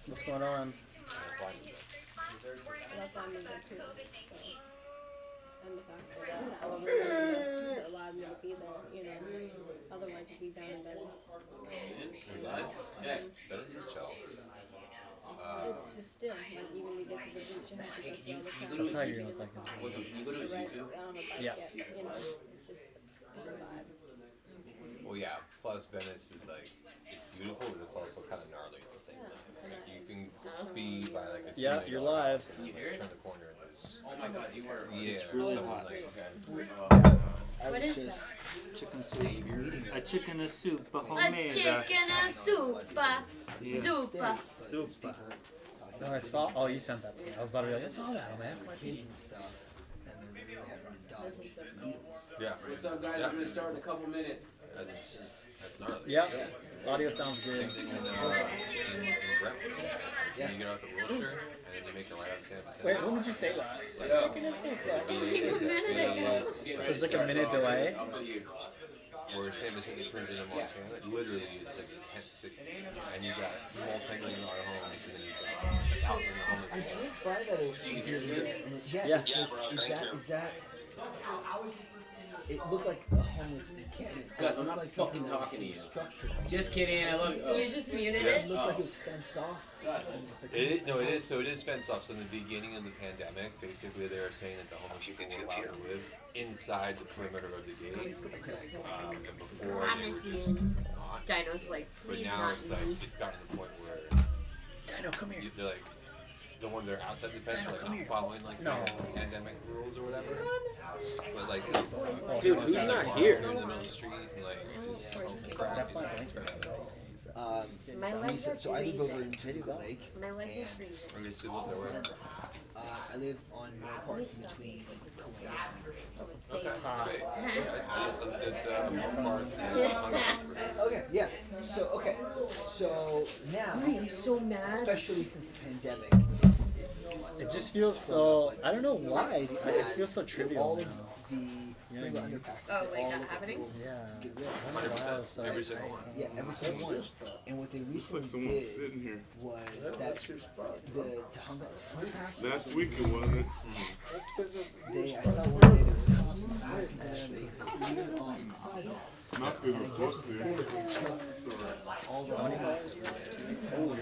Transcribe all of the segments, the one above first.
What's going on? That's why I'm in there too. So. And the fact that all they're allowed me to be there, you know. Otherwise, it'd be down in Venice. Yeah, Venice is chill. It's just still, like, even to get to the beach, you have to go through all the traffic. That's how you look like You go to a zoo too? I don't know if I Yeah. get, you know, it's just a vibe. Well, yeah. Plus, Venice is like it's beautiful, but it's also kind of gnarly at the same time. Like you can be by like a Yeah, you're live. Can you hear it? Turn the corner and there's Oh my god, you were. yeah, It's really someone's hot. like What is that? Chicken soup. A chicken and soup, A homemade. chicken and soupa. Soupa. Soup. No, I saw. Oh, you sent that to me. I was about to be like, I saw that, man. Kids and stuff, and they're really having dogs. This is so cool. yeah. What's up, guys? We're gonna start in a couple minutes. That's gnarly. Yep. Audio sounds good. Same thing in Brentwood. You get out the Wilshire and then you make a right out of San Vicente. Wait, when did you say that? Chicken and soup. So it's like a minute delay. Where San Vicente turns into Montana, literally it's like a tent city. And you got multi-million-dollar homes and then you got 1,000 homeless I people. drove by that over here. Yeah. Is that? It looked like a homeless encampment. Gus, I'm It not looked like fucking something talking to you. Structured. Just kidding. I love you. You just muted It it? looked like it was fenced off. And it's like- No, it is. So it is fenced off. So in the beginning of the pandemic, basically they were saying that the homeless people were allowed to live inside the perimeter of the gate. And before they were just not. Dino's like, But please now not it's like me. it's gotten to the point where Dino, come here. they're like the ones that are outside the fence are like not following like No. the pandemic rules or whatever. But like, Dude, who's not here? in the middle of the street and like just That's fine. My legs are So I live over in freezing. Topeka Lake. My legs are freezing. Or they still live there. I live on Moore Park between Topeka Okay. Great. Okay, yeah. So now, I am so mad. especially since the pandemic, it's It just feels so. I don't know why. It feels so all trivial of now. the Yeah, freeway I mean- underpasses. Oh, like all not of the happening? people Yeah. just get rid of. I don't know why I was so. Every single one. Yeah, every single one. And what they Looks like recently someone's did sitting here. was that the Tahunga underpass. Last week it wasn't. I saw one day there was cops and some people actually cleared off the sidewalk. Not through the And I book guess there. before they took all the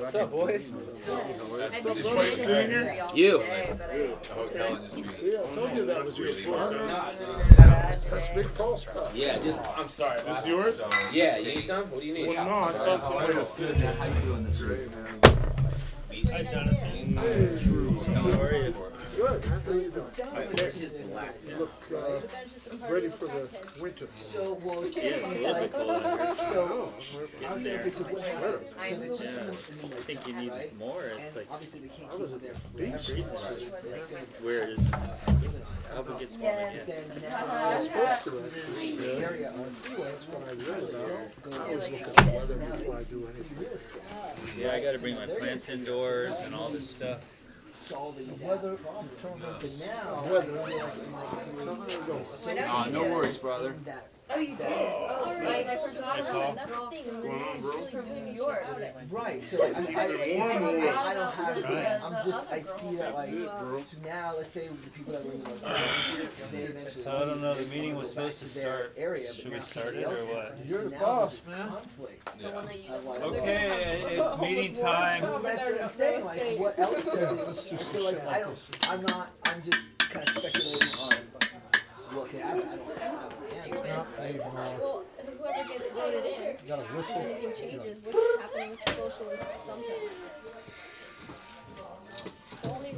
What's up, boys? I've been Just trying to sitting get here? free all You. day, but I The hotel industry. I told you that was your spot. That's a big pulse spot. Yeah, just, I'm sorry. This yours? Yeah, you need some? What do you need? Well, no, I thought somebody was sitting there. How you doing this week? Hi, Jonathan. How are you? Good. So you Alright, there's his black. look ready for the winter. So, well, it's like, so, I was like, so what happens? So they put them in the I think you need right? more. It's And like obviously they can't keep it there forever. freezes. That's gonna Whereas probably gets warm again. then now Supposed to actually. the area on the freeway is When I read about it, go I always like look you at get the it. weather before I do anything. real estate. Yeah, I gotta bring my plants indoors and all this stuff. Solving that Weather problem. determines But now, weather. I feel like in my career, Why don't you do it? brother. that Oh, you did? Oh, right. I forgot about that. What's going on, bro? From New York. right. So I Even warm I more. don't have it. Right. I'm just I see that like That's it, bro. so now let's say the people that were in the hotel, they eventually So I don't know, the leave, meeting they was go back supposed to their start. area, but Should we now start somebody it or else what? has it. You're So the now boss, there's this man. conflict. The one that you of like, Okay, it's meeting time. Well, that's what I'm saying. Like, what else does it? So like, I'm just kind of speculating on what could happen. I don't have an answer. Well, whoever gets voted in, You gotta if whistle. anything changes, what's happening with the socialist something? The only,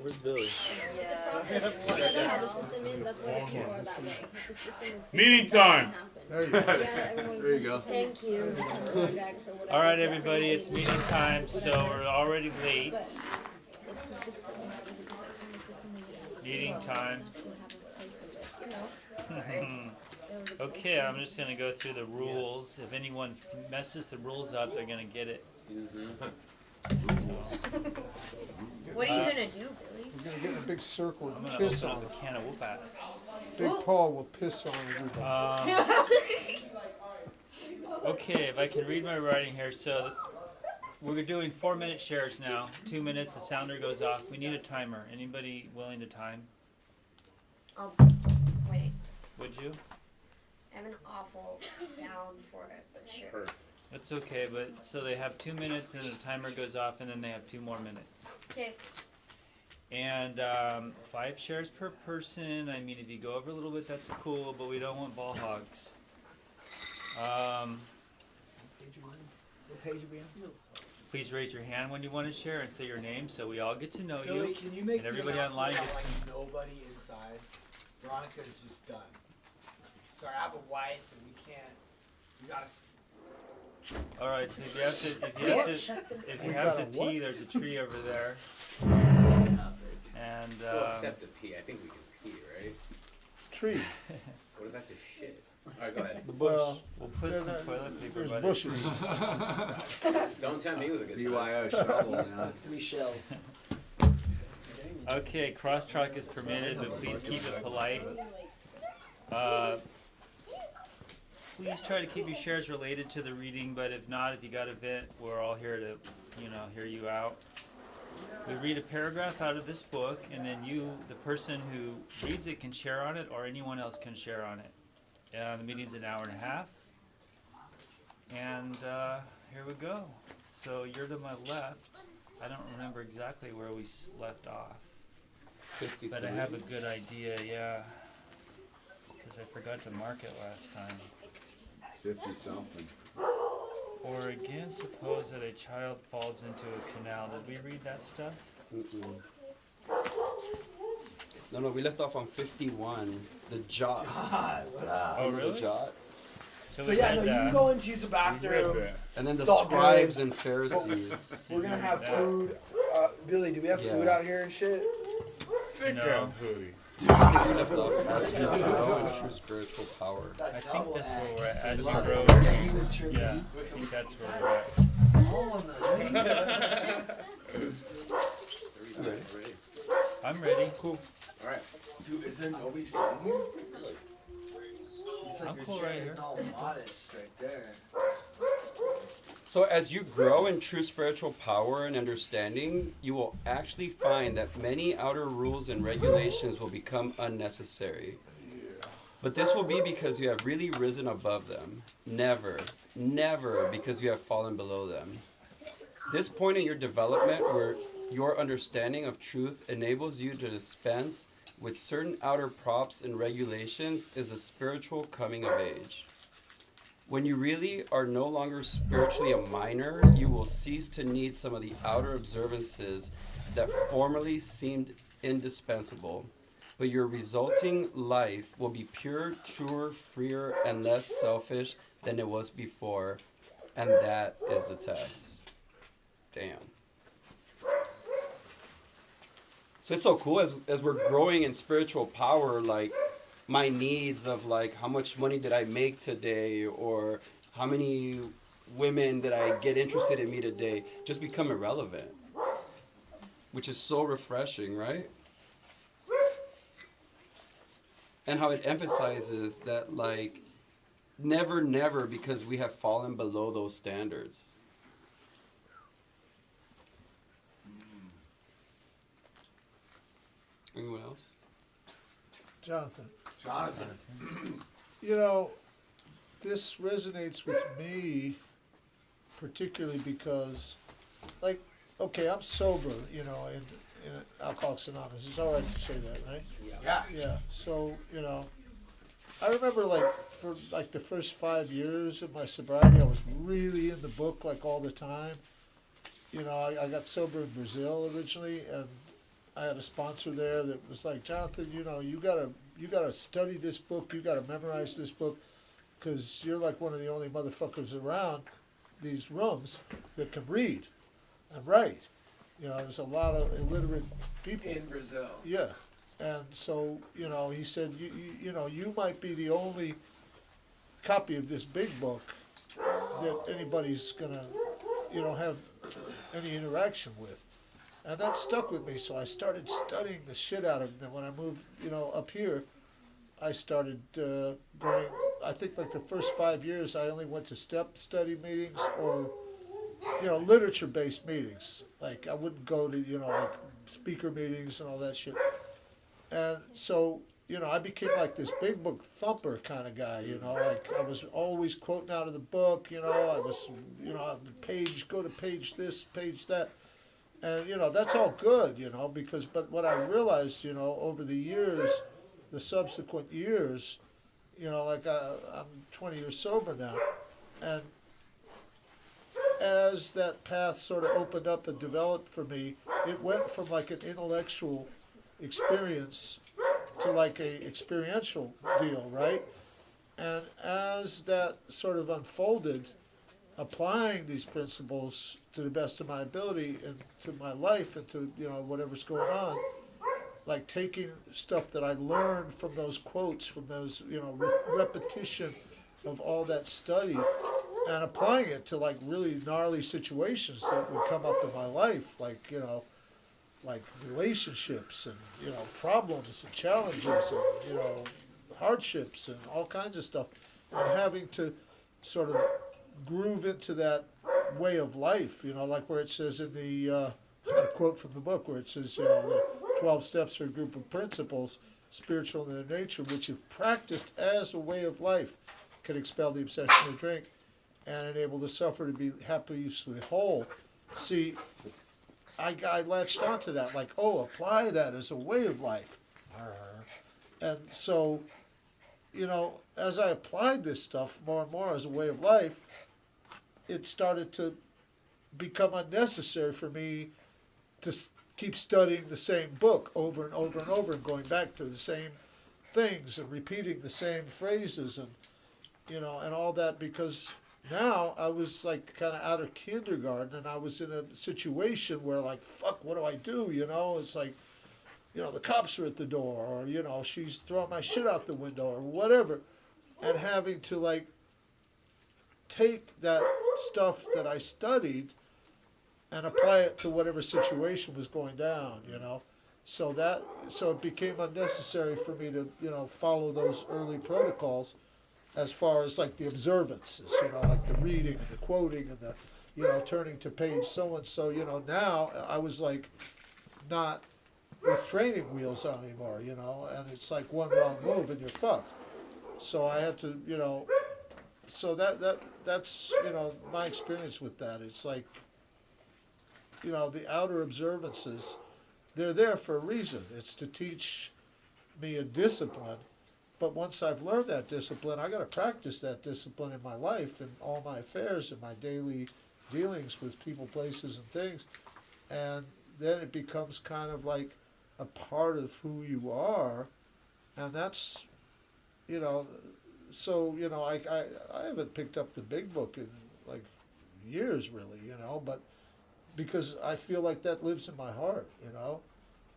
Where's Billy? it's a process. It doesn't how the system is, that's why the people are that way. If the system is Meeting different, that time. doesn't There you go. happen. Yeah, everyone There you go. Thank you. projects or whatever. All right, everybody, it's meeting time, so we're already late. But it's the system. It's a different kind of system than we have. Meeting time. To have a place to live, you know? Sorry. There was a place Okay, I'm just gonna go through the rules. If anyone messes the rules up, they're gonna get it. What are you gonna do, Billy? We're gonna get in a big circle I'm and gonna piss open on up it. a can of whoop ass. Big Paul will piss on everybody. Okay, if I can read my writing here, so we're doing 4-minute shares now. 2 minutes, the sounder goes off. We need a timer. Anybody willing to time? Oh, wait. Would you? I have an awful sound for it, but sure. That's okay, but so they have 2 minutes and the timer goes off and then they have 2 more minutes. Okay. And 5 shares per person. I mean, if you go over a little bit, that's cool, but we don't want ball hogs. What page are we on? Please raise your hand when you want to share and say your name so we all get to know Billy, you. can you make and everybody online gets like nobody inside? Veronica's just done. Sorry, I have a wife and we can't. We gotta. All right, so if you have to pee, there's a tree over there. And Well, except the pee. I think we can pee, right? Tree. What about the shit? Alright, go ahead. Well, we'll put then, some toilet paper there's by bushes. Don't tempt me with a good time. BYO shovel now. 3 shells. Okay, crosstalk is permitted, but please keep it polite. Please try to keep your shares related to the reading, but if not, if you got a vent, we're all here to, hear you out. We read a paragraph out of this book, and then you, the person who reads it, can share on it, or anyone else can share on it. The meeting's an hour and a half. And here we go. So you're to my left. I don't remember exactly where we left off. 53. But I have a good idea, yeah. Because I forgot to mark it last time. 50 something. Or again, suppose that a child falls into a canal. Did we read that stuff? No, we left off on 51. The jot. God, what up? Oh, The really? jot. So we yeah, read no, you that. can go in to use the bathroom. And then the It's all scribes good. and Pharisees. We're gonna have Yeah. food. Billy, do we have Yeah. food out here and shit? Sick No. ass hoodie. I think we left off as you grow in true spiritual power. I think that's where we're at. As we Love grow. it. Yeah, he was tripping. Yeah, I think that's where we're at. Oh, no. I'm ready. Cool. Alright. Dude, is there nobody sitting here? He's like I'm you're cool right sitting here. all modest right there. So as you grow in true spiritual power and understanding, you will actually find that many outer rules and regulations will become unnecessary. But this will be because you have really risen above them. Never, never because you have fallen below them. This point in your development where your understanding of truth enables you to dispense with certain outer props and regulations is a spiritual coming of age. When you really are no longer spiritually a minor, you will cease to need some of the outer observances that formerly seemed indispensable. But your resulting life will be pure, truer, freer, and less selfish than it was before. And that is the test. Damn. So it's so cool as we're growing in spiritual power, like my needs of like how much money did I make today or how many women did I get interested in me today just become irrelevant, which is so refreshing, right? And how it emphasizes that like never because we have fallen below those standards. Anyone else? Jonathan, Jonathan. you know, this resonates with me particularly because, like, okay, I'm sober, in Alcoholics Anonymous. It's all right to say that, right? Yeah. Yeah. So, I remember for the first 5 years of my sobriety, I was really in the book like all the time. I got sober in Brazil originally, and I had a sponsor there that was like, Jonathan, you gotta study this book, you gotta memorize this book, because you're like one of the only motherfuckers around these rooms that can read and write. There's a lot of illiterate people. In Brazil. Yeah, and so he said, you might be the only copy of this big book that anybody's gonna, have any interaction with. And that stuck with me, so I started studying the shit out of it. Then when I moved, up here, I started going, I think like the first 5 years, I only went to step study meetings or literature-based meetings. Like I wouldn't go to, like speaker meetings and all that shit. And so, I became like this big book thumper kind of guy, like I was always quoting out of the book, I was, go to page this, page that. And, that's all good, but what I realized, over the years, the subsequent years, like I'm 20 years sober now, and as that path sort of opened up and developed for me, it went from like an intellectual experience to like a experiential deal, right? And as that sort of unfolded, applying these principles to the best of my ability and to my life and to whatever's going on, like taking stuff that I learned from those quotes, from those repetition of all that study, and applying it to like really gnarly situations that would come up in my life, like like relationships and problems and challenges and hardships and all kinds of stuff, and having to sort of groove into that way of life, like where it says in the I got a quote from the book where it says, the 12 steps are a group of principles, spiritual in their nature, which if practiced as a way of life, can expel the obsession to drink and enable the sufferer to be happily whole. See, I latched onto that, like, apply that as a way of life. And so, as I applied this stuff more and more as a way of life, it started to become unnecessary for me to keep studying the same book over and over and over and going back to the same things and repeating the same phrases and, and all that, because now I was like kind of out of kindergarten and I was in a situation where like, fuck, what do I do? It's like, the cops are at the door, or, she's throwing my shit out the window or whatever. And having to like take that stuff that I studied and apply it to whatever situation was going down, So it became unnecessary for me to, follow those early protocols as far as like the observances, like the reading and the quoting and the, turning to page so-and-so, now I was like not with training wheels on anymore, and it's like one wrong move and you're fucked. So I had to, so that's, my experience with that. It's like, the outer observances, they're there for a reason. It's to teach me a discipline. But once I've learned that discipline, I got to practice that discipline in my life and all my affairs and my daily dealings with people, places, and things. And then it becomes kind of like a part of who you are. And that's, so, I haven't picked up the big book in like years really, but because I feel like that lives in my heart,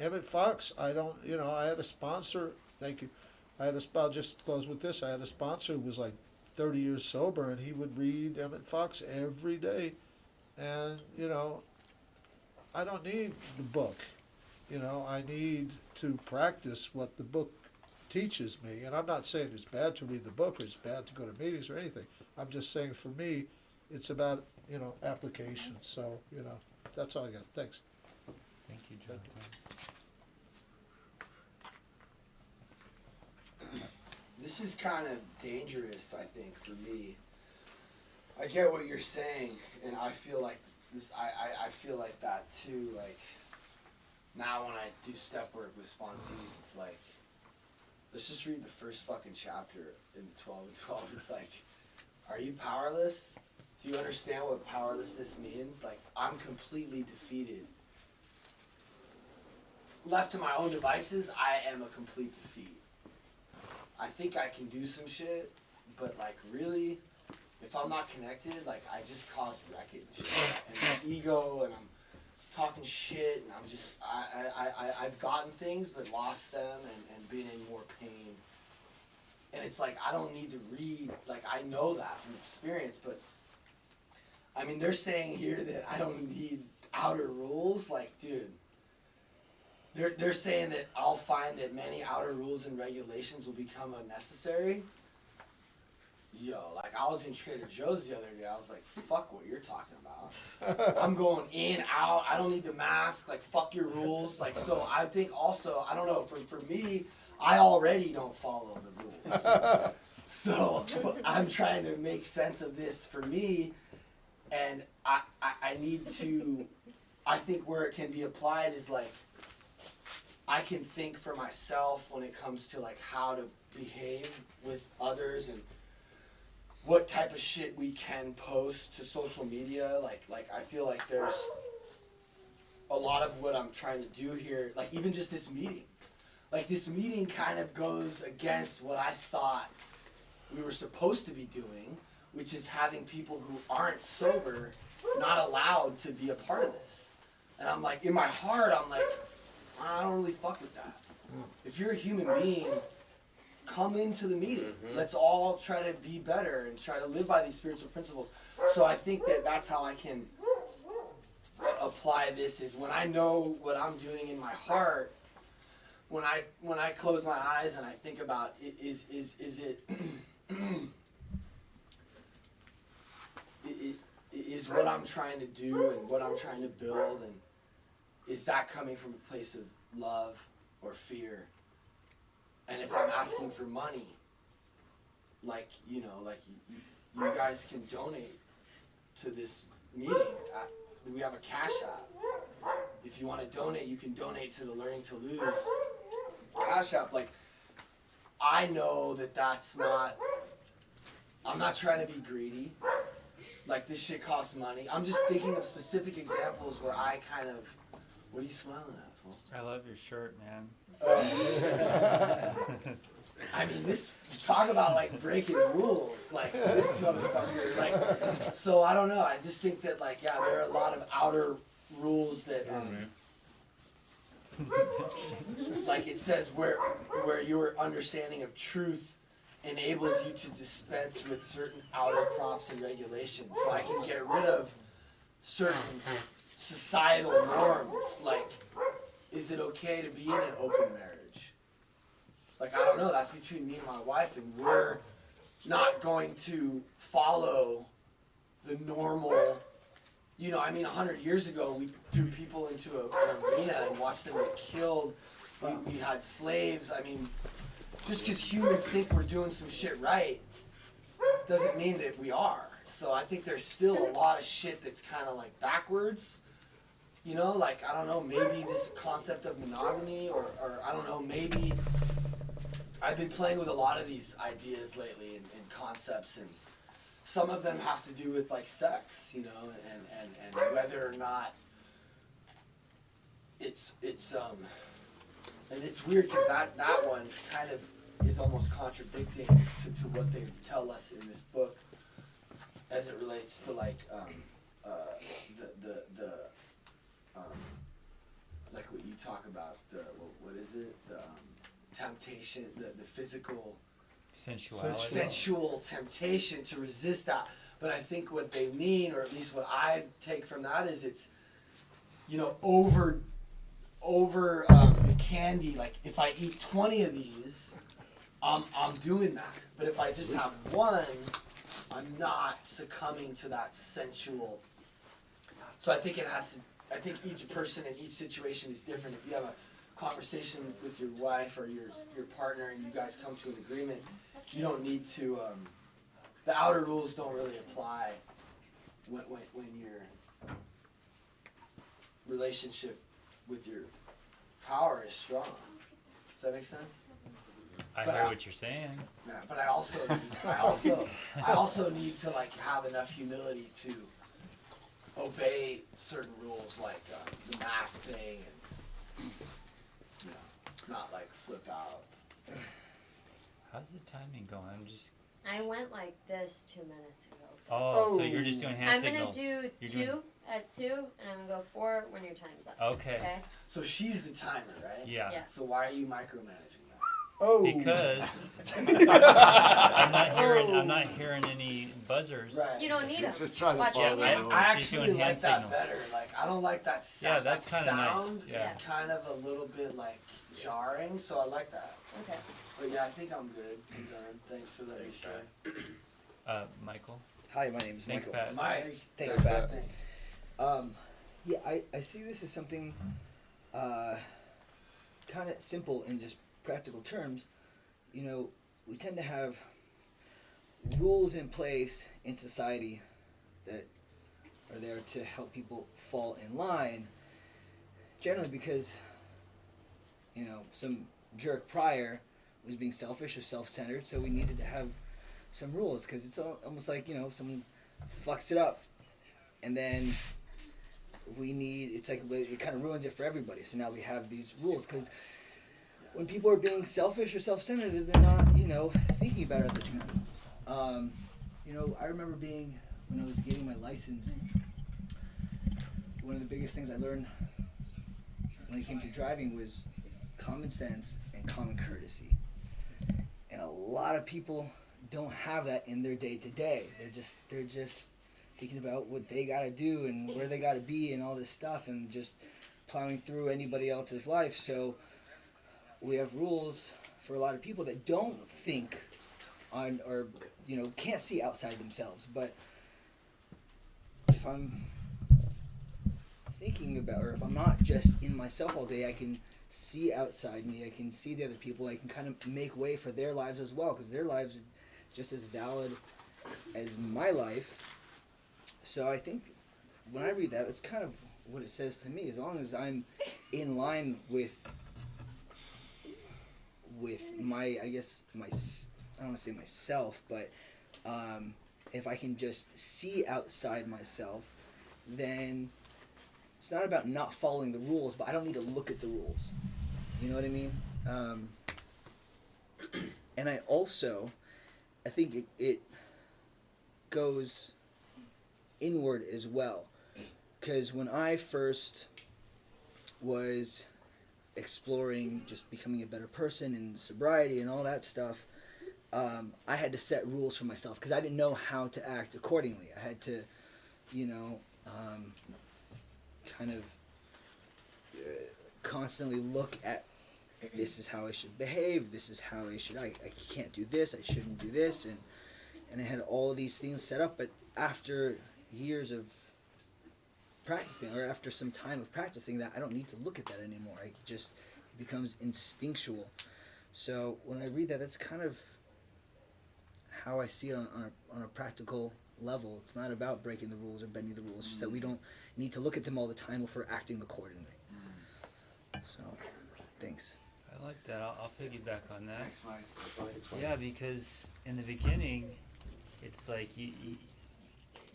Emmett Fox, I don't, I had a sponsor, thank you. I'll just close with this. I had a sponsor who was like 30 years sober, and he would read Emmett Fox every day. And, I don't need the book. I need to practice what the book teaches me. And I'm not saying it's bad to read the book or it's bad to go to meetings or anything. I'm just saying for me, it's about, application. So, that's all I got. Thanks. Thank you, John. This is kind of dangerous, I think, for me. I get what you're saying, and I feel like this. I feel like that too. Like now, when I do step work with sponsees, it's like, let's just read the first fucking chapter in 12 and 12. It's like, are you powerless? Do you understand what powerlessness means? Like, I'm completely defeated. Left to my own devices, I am a complete defeat. I think I can do some shit, but like really, if I'm not connected, like I just cause wreckage and my ego, and I'm talking shit, and I'm just I've gotten things but lost them and been in more pain. And it's like I don't need to read, like I know that from experience, but I mean they're saying here that I don't need outer rules, like dude. They're saying that I'll find that many outer rules and regulations will become unnecessary. yo, like I was in Trader Joe's the other day. I was like, fuck what you're talking about. I'm going in, out. I don't need the mask. Like, fuck your rules. Like, so I think also, I don't know, for me, I already don't follow the rules. So I'm trying to make sense of this for me, and I need to, I think where it can be applied is like, I can think for myself when it comes to like how to behave with others and what type of shit we can post to social media. Like I feel like there's a lot of what I'm trying to do here, like even just this meeting. Like this meeting kind of goes against what I thought we were supposed to be doing, which is having people who aren't sober not allowed to be a part of this. And I'm like, in my heart, I'm like, I don't really fuck with that. If you're a human being, come into the meeting. Let's all try to be better and try to live by these spiritual principles. So I think that that's how I can apply this, is when I know what I'm doing in my heart, when I close my eyes and I think about it, is it is what I'm trying to do and what I'm trying to build, and is that coming from a place of love or fear? And if I'm asking for money, like, you know, like you guys can donate to this meeting. We have a Cash App. If you want to donate, you can donate to the Learning to Lose Cash App. Like, I know that that's not, I'm not trying to be greedy. Like, this shit costs money. I'm just thinking of specific examples where I kind of, what are you smiling at, fool? I love your shirt, man. I mean, this, talk about like breaking rules, like this motherfucker, like, so I don't know, I just think that like, yeah, there are a lot of outer rules that, like it says where your understanding of truth enables you to dispense with certain outer props and regulations, so I can get rid of certain societal norms, like, is it okay to be in an open marriage? Like, I don't know, that's between me and my wife, and we're not going to follow the normal, you know, I mean, 100 years ago, we threw people into an arena and watched them get killed. We had slaves. I mean, just because humans think we're doing some shit right doesn't mean that we are. So I think there's still a lot of shit that's kind of like backwards. You know, like, I don't know, maybe this concept of monogamy, or I don't know, maybe I've been playing with a lot of these ideas lately and concepts, and some of them have to do with like sex, you know, and whether or not it's and it's weird because that one kind of is almost contradicting to what they tell us in this book as it relates to like the like what you talk about, the what is it, the temptation, the physical sensual temptation to resist that. But I think what they mean, or at least what I take from that, is it's, you know, over the candy. Like, if I eat 20 of these, I'm doing that. But if I just have one, I'm not succumbing to that sensual. So I think it has to. I think each person in each situation is different. If you have a conversation with your wife or your partner and you guys come to an agreement, you don't need to. The outer rules don't really apply when your relationship with your power is strong. Does that make sense? I hear what you're saying. Yeah, but I also need to like have enough humility to obey certain rules, like the mask thing, and you know, not like flip out. How's the timing going? I went like this 2 minutes ago. Oh, so you're just doing hand signals. I'm gonna do two at 2, and I'm gonna go 4 when your time's up. Okay. So she's the timer, right? Yeah. So why are you micromanaging that? Oh. Because I'm not hearing any buzzers. Right. You don't need them. Just trying to Watch follow it. the rules. I actually doing like hand that signals. better. Like, I don't like that sound. Yeah, that's that kind of sound nice. Yeah. is kind of a little bit like jarring, so I like that. Okay. But yeah, I think I'm good. I'm done. Thanks for letting me share. Michael. Hi, my name is Thanks, Michael. Pat. Mike. Thanks, Thanks, Pat. Pat. Yeah, I see this as something kind of simple in just practical terms. You know, we tend to have rules in place in society that are there to help people fall in line, generally because, you know, some jerk prior was being selfish or self-centered, so we needed to have some rules, because it's almost like, you know, someone fucks it up, and then it's like it kind of ruins it for everybody. So now we have these rules, because when people are being selfish or self-centered, they're not, you know, thinking about other people. You know, I remember when I was getting my license, one of the biggest things I learned when it came to driving was common sense and common courtesy. And a lot of people don't have that in their day-to-day. They're just thinking about what they gotta do and where they gotta be and all this stuff, and just plowing through anybody else's life. So we have rules for a lot of people that don't think on, or, you know, can't see outside themselves. But if I'm thinking about, or if I'm not just in myself all day, I can see outside me, I can see the other people, I can kind of make way for their lives as well, because their lives are just as valid as my life. So I think when I read that, that's kind of what it says to me. As long as I'm in line with my, I guess, I don't want to say myself, but if I can just see outside myself, then it's not about not following the rules, but I don't need to look at the rules. You know what I mean? And I think it goes inward as well. Because when I first was exploring just becoming a better person and sobriety and all that stuff, I had to set rules for myself because I didn't know how to act accordingly. I had to, you know, kind of constantly look at, this is how I should behave, this is how I can't do this, I shouldn't do this, and I had all these things set up. But after years of practicing, or after some time of practicing that, I don't need to look at that anymore. It becomes instinctual. So when I read that, that's kind of how I see it on a practical level. It's not about breaking the rules or bending the rules, it's just that we don't need to look at them all the time if we're acting accordingly. So, thanks. I like that. I'll piggyback on that. Thanks, Mike. Yeah, because in the beginning, it's like you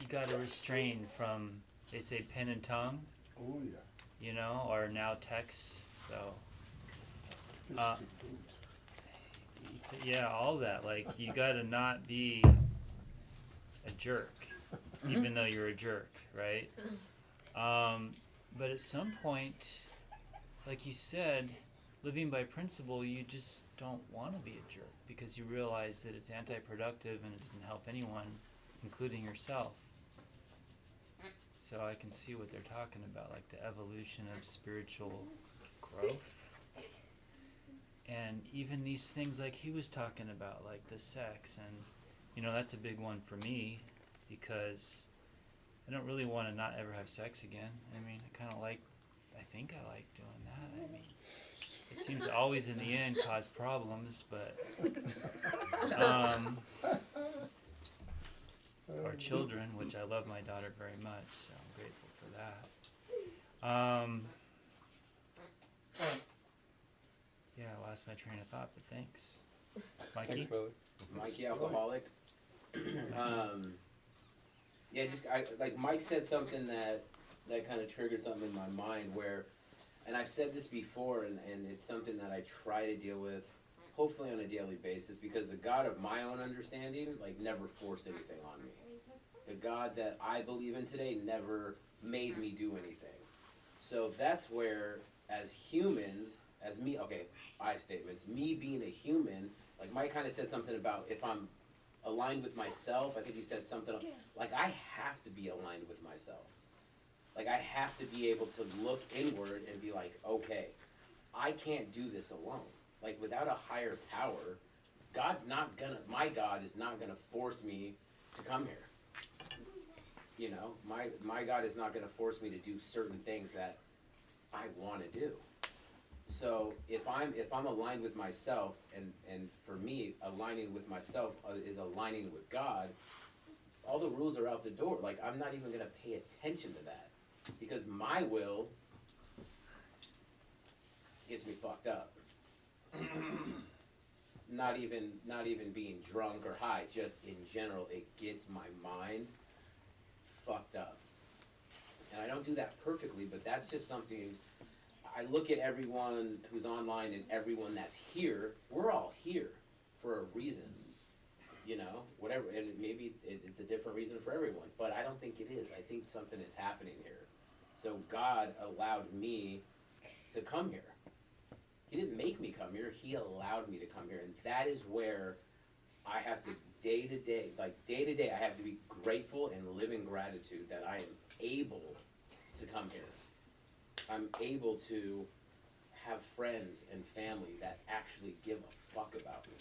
got to restrain from, they say, pen and tongue. Oh yeah. You know, or now text. So. Fist Uh, to boot. Yeah, all that. Like, you gotta not be a jerk, even though you're a jerk, right? But at some point, like you said, living by principle, you just don't want to be a jerk because you realize that it's anti-productive and it doesn't help anyone, including yourself. So I can see what they're talking about, like the evolution of spiritual growth. And even these things like he was talking about, like the sex, and, you know, that's a big one for me because I don't really want to not ever have sex again. I mean, I think I like doing that. I mean, it seems to always in the end cause problems, but, or children, which I love my daughter very much, so I'm grateful for that. Yeah, I lost my train of thought, but thanks. Mikey? Thanks, brother. Mikey Alcoholic. Yeah, like Mike said something that kind of triggered something in my mind where, and I've said this before, and it's something that I try to deal with, hopefully on a daily basis, because the God of my own understanding, like, never forced anything on me. The God that I believe in today never made me do anything. So that's where, as humans, as me, okay, I statements, me being a human, like Mike kind of said something about if I'm aligned with myself, I think he said something, like I have to be aligned with myself. Like I have to be able to look inward and be like, okay, I can't do this alone. Like without a higher power, my God is not gonna force me to come here. You know, my God is not going to force me to do certain things that I want to do. So if I'm aligned with myself, and for me, aligning with myself is aligning with God, all the rules are out the door. Like, I'm not even going to pay attention to that, because my will gets me fucked up. Not even being drunk or high, just in general, it gets my mind fucked up. And I don't do that perfectly, but that's just something. I look at everyone who's online and everyone that's here. We're all here for a reason, you know, whatever. And maybe it's a different reason for everyone, but I don't think it is. I think something is happening here. So God allowed me to come here. He didn't make me come here. He allowed me to come here. And that is where I have to day to day, I have to be grateful and live in gratitude that I am able to come here. I'm able to have friends and family that actually give a fuck about me.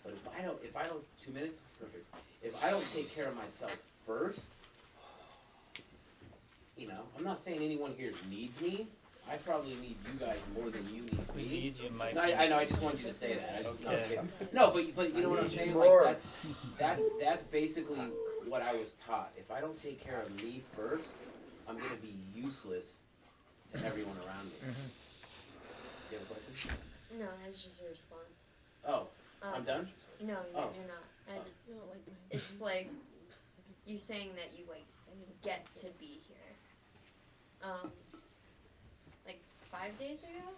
But if I don't, 2 minutes, perfect. If I don't take care of myself first, you know, I'm not saying anyone here needs me. I probably need you guys more than you need me. We need you, Mike. No, I know. I just wanted you to say that. I just Okay. no, but you know what I'm saying? Like that's basically what I was taught. If I don't take care of me first, I'm gonna be useless to everyone around me. Mm-hmm. You have a question? No, that's just a response. Oh, I'm done. No, Oh. you're not. And it's like you saying that you like get to be here. Like 5 days ago,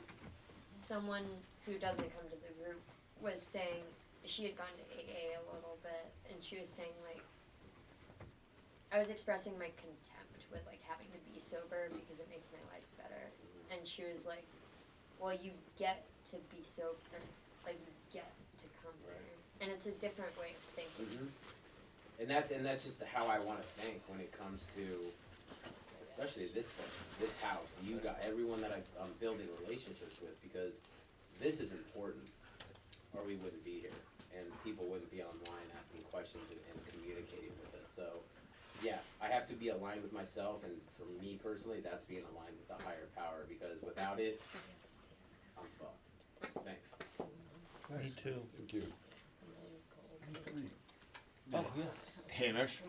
someone who doesn't come to the group was saying she had gone to AA a little bit, and she was saying like I was expressing my contempt with like having to be sober because it makes my life better, and she was like, well, you get to be sober, like you get to come there, and it's a different way of thinking. And that's just how I want to think when it comes to, especially this place, this house. You got everyone that I'm building relationships with, because this is important, or we wouldn't be here, and people wouldn't be online asking questions and communicating with us. So, yeah, I have to be aligned with myself, and for me personally, that's being aligned with the higher power, because without it, I'm fucked. Thanks. Me too. Thank you. Oh, yes. Hamish,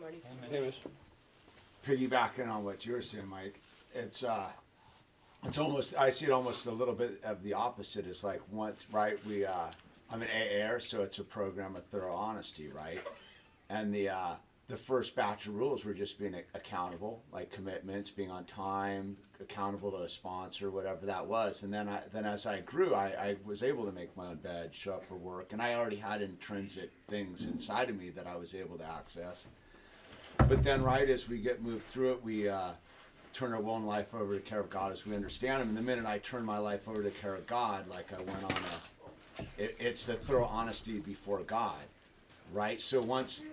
Hamish. piggybacking on what you were saying, Mike, it's almost, I see it almost a little bit of the opposite. It's like once, right, I'm an AAR, so it's a program of thorough honesty, right? And the first batch of rules were just being accountable, like commitments, being on time, accountable to a sponsor, whatever that was. And then as I grew, I was able to make my own bed, show up for work, and I already had intrinsic things inside of me that I was able to access. But then, right, as we moved through it, we turn our will and life over to care of God as we understand Him. And the minute I turn my life over to care of God, like I went on it's the thorough honesty before God, right? So once,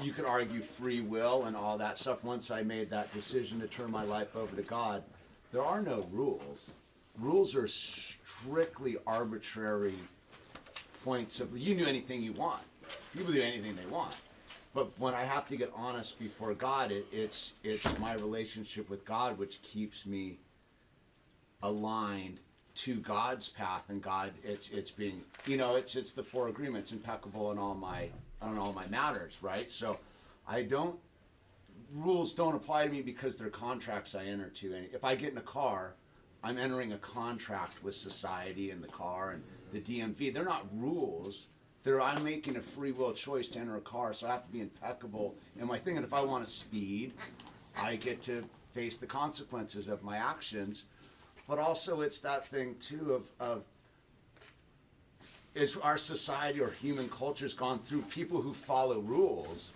you could argue free will and all that stuff. Once I made that decision to turn my life over to God, there are no rules. Rules are strictly arbitrary points of, you do anything you want. People do anything they want. But when I have to get honest before God, it's my relationship with God which keeps me aligned to God's path, and God, it's being, you know, it's the four agreements, impeccable in all my matters, right? So rules don't apply to me because they're contracts I enter to. And if I get in a car, I'm entering a contract with society and the car and the DMV. They're not rules. I'm making a free will choice to enter a car, so I have to be impeccable in my thing. And if I want to speed, I get to face the consequences of my actions. But also it's that thing too of is our society or human culture has gone through people who follow rules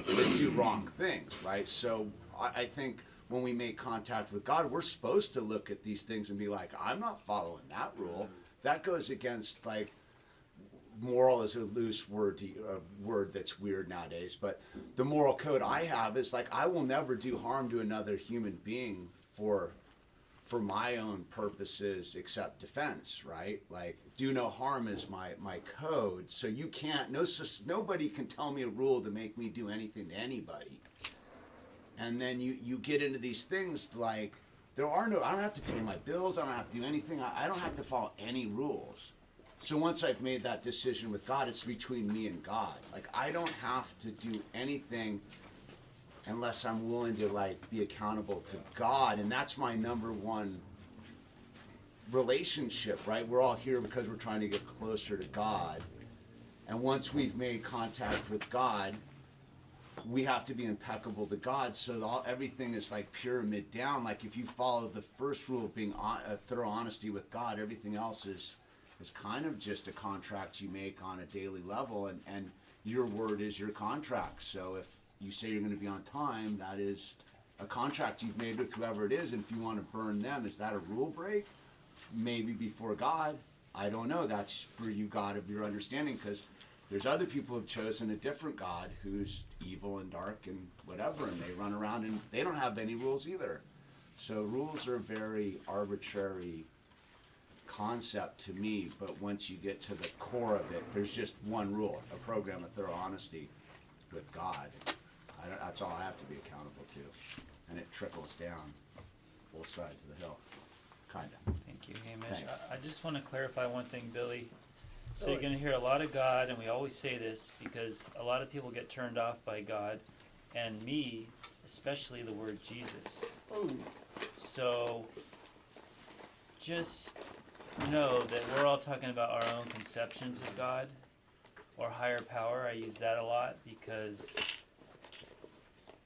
that do wrong things, right? So I think when we make contact with God, we're supposed to look at these things and be like, I'm not following that rule. That goes against, like, moral is a loose word that's weird nowadays, but the moral code I have is like, I will never do harm to another human being for for my own purposes except defense, right? Like, do no harm is my code. So you can't, nobody can tell me a rule to make me do anything to anybody. And then you get into these things like, I don't have to pay my bills, I don't have to do anything, I don't have to follow any rules. So once I've made that decision with God, it's between me and God. Like, I don't have to do anything unless I'm willing to like be accountable to God, and that's my number one relationship, right? We're all here because we're trying to get closer to God, and once we've made contact with God, we have to be impeccable to God. So everything is like pyramid down. Like if you follow the first rule of being thorough honesty with God, everything else is kind of just a contract you make on a daily level, and your word is your contract. So if you say you're going to be on time, that is a contract you've made with whoever it is, and if you want to burn them, is that a rule break? Maybe before God. I don't know. That's for you, God, of your understanding, because there's other people who've chosen a different God who's evil and dark and whatever, and they run around and they don't have any rules either. So rules are a very arbitrary concept to me, but once you get to the core of it, there's just one rule, a program of thorough honesty with God. That's all I have to be accountable to, and it trickles down both sides of the hill, kind of. Thank you, Hamish. Thanks. I just want to clarify one thing, Billy. So you're going to hear a lot of God, and we always say this because a lot of people get turned off by God, and me, especially the word Jesus. So just know that we're all talking about our own conceptions of God or higher power. I use that a lot because,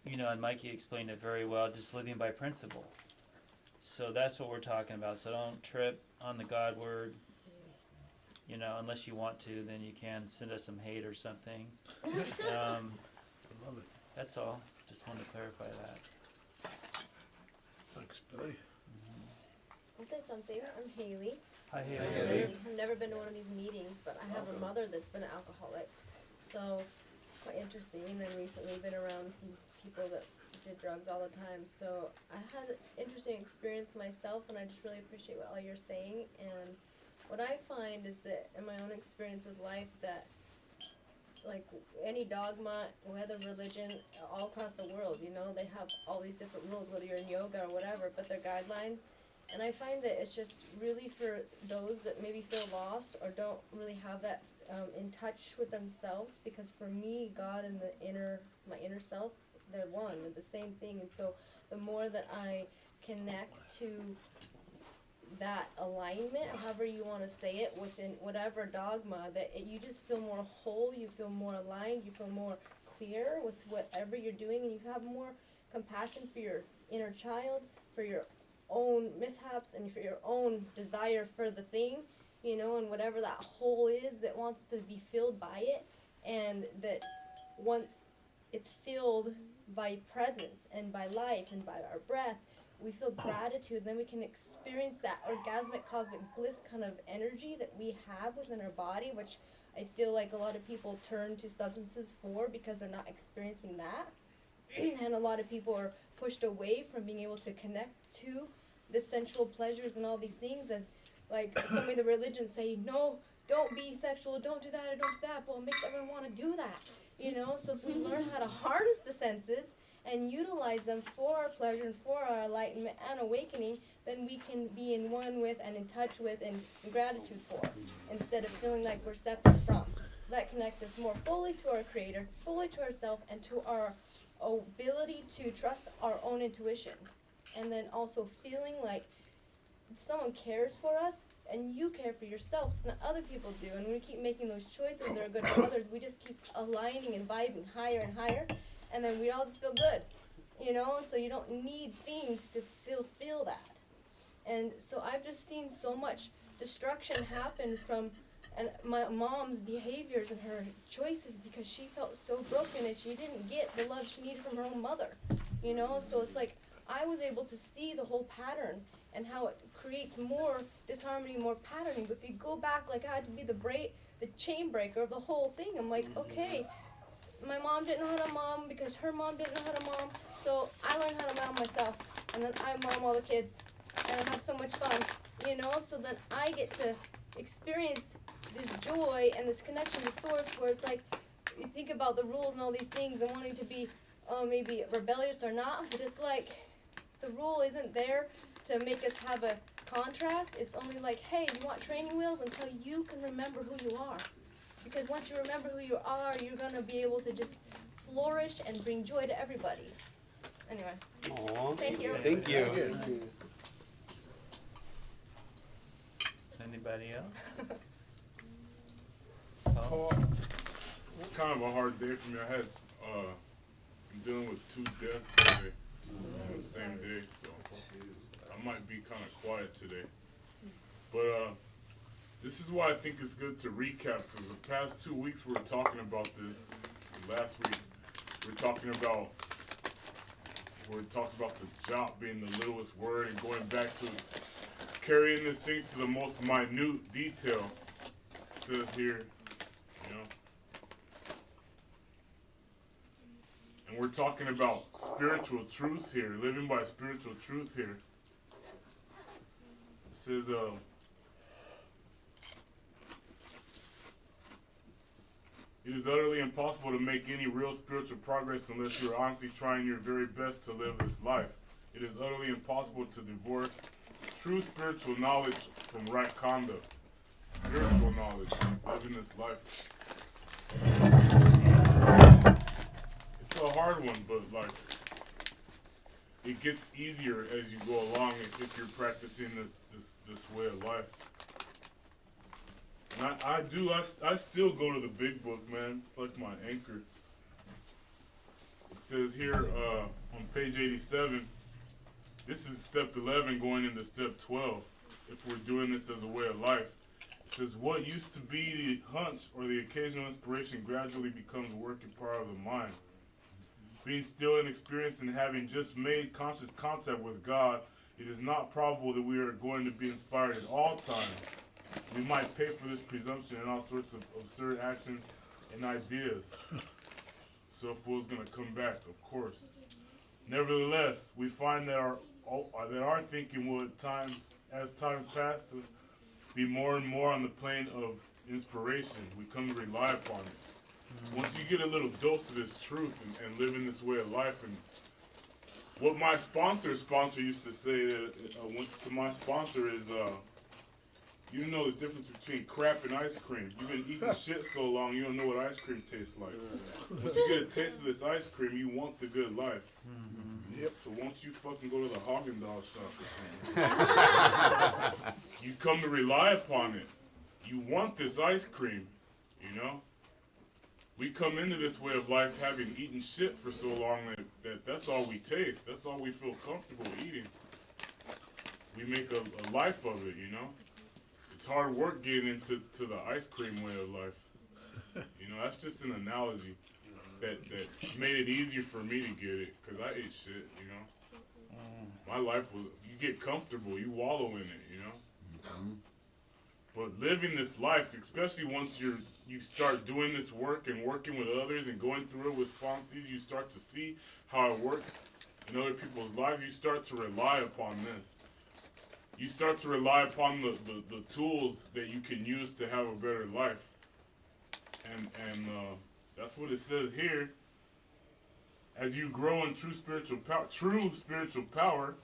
and Mikey explained it very well, just living by principle. So that's what we're talking about. So don't trip on the God word. Unless you want to, then you can send us some hate or something. Love it. That's all. Just wanted to clarify that. Thanks, Billy. I'll say something. I'm Haley. Hi, And Haley. I've never been to one of these meetings, but I have a mother that's been an alcoholic. So it's quite interesting. And then recently been around some people that did drugs all the time. So I had an interesting experience myself, and I just really appreciate what all you're saying. And what I find is that in my own experience with life, that like any dogma, whether religion, all across the world, they have all these different rules, whether you're in yoga or whatever, but they're guidelines. And I find that it's just really for those that maybe feel lost or don't really have that in touch with themselves, because for me, God and my inner self, they're one, they're the same thing. And so the more that I connect to that alignment, however you want to say it, within whatever dogma, that you just feel more whole, you feel more aligned, you feel more clear with whatever you're doing, and you have more compassion for your inner child, for your own mishaps, and for your own desire for the thing, and whatever that hole is that wants to be filled by it, and that once it's filled by presence and by life and by our breath, we feel gratitude, then we can experience that orgasmic cosmic bliss kind of energy that we have within our body, which I feel like a lot of people turn to substances for because they're not experiencing that. And a lot of people are pushed away from being able to connect to the sensual pleasures and all these things, as like so many of the religions say, no, don't be sexual, don't do that, or don't do that, but it makes everyone want to do that, so if we learn how to harness the senses and utilize them for our pleasure and for our enlightenment and awakening, then we can be in one with and in touch with and in gratitude for, instead of feeling like we're separate from. So that connects us more fully to our Creator, fully to ourselves, and to our ability to trust our own intuition. And then also feeling like someone cares for us and you care for yourself, so that other people do. And when we keep making those choices that are good for others, we just keep aligning and vibing higher and higher, and then we all just feel good, so you don't need things to feel that. And so I've just seen so much destruction happen from my mom's behaviors and her choices, because she felt so broken and she didn't get the love she needed from her own mother, so it's like I was able to see the whole pattern and how it creates more disharmony, more patterning. But if you go back, like I had to be the chain breaker of the whole thing. I'm like, okay, my mom didn't know how to mom because her mom didn't know how to mom, so I learned how to mom myself, and then I mom all the kids. and I have so much fun, you know, so then I get to experience this joy and this connection to source where it's like, you think about the rules and all these things and wanting to be maybe rebellious or not, but it's like the rule isn't there to make us have a contrast. It's only like, hey, you want training wheels until you can remember who you are. Because once you remember who you are, you're going to be able to just flourish and bring joy to everybody. Anyway. Aww. Thank you. Thank you. Thank you. Anybody else? Paul, kind of a hard day for me. I had I'm dealing with 2 deaths today on the same day, so I might be kind of quiet today. But this is why I think it's good to recap, because the past 2 weeks we were talking about this. Last week we were talking about where it talks about the jot being the littlest word and going back to carrying this thing to the most minute detail. It says here, you know. And we're talking about spiritual truth here, living by spiritual truth here. It says, it is utterly impossible to make any real spiritual progress unless you are honestly trying your very best to live this life. It is utterly impossible to divorce true spiritual knowledge from right conduct. Spiritual knowledge, living this life. It's a hard one, but like, it gets easier as you go along if you're practicing this way of life. And I still go to the big book, man. It's like my anchor. It says here on page 87, this is step 11 going into step 12, if we're doing this as a way of life. It says, what used to be the hunch or the occasional inspiration gradually becomes a working part of the mind. Being still and experienced and having just made conscious contact with God, it is not probable that we are going to be inspired at all times. We might pay for this presumption in all sorts of absurd actions and ideas. So fool's gonna come back, of course. Nevertheless, we find that our thinking will at times, as time passes, be more and more on the plane of inspiration. We come to rely upon it. Once you get a little dose of this truth and living this way of life, and what my sponsor used to say to my sponsor is, you know the difference between crap and ice cream. You've been eating shit so long, you don't know what ice cream tastes like. Once you get a taste of this ice cream, you want the good life. Yep. So once you fucking go to the Haagen-Dazs shop or something, you come to rely upon it. You want this ice cream, you know? We come into this way of life having eaten shit for so long that's all we taste. That's all we feel comfortable eating. We make a life of it, you know? It's hard work getting into the ice cream way of life. You know, that's just an analogy that made it easier for me to get it, because I ate shit, you know? My life was, you get comfortable, you wallow in it, you know? But living this life, especially once you start doing this work and working with others and going through it with sponsees, you start to see how it works in other people's lives. You start to rely upon this. You start to rely upon the tools that you can use to have a better life. And that's what it says here. As you grow in true spiritual power,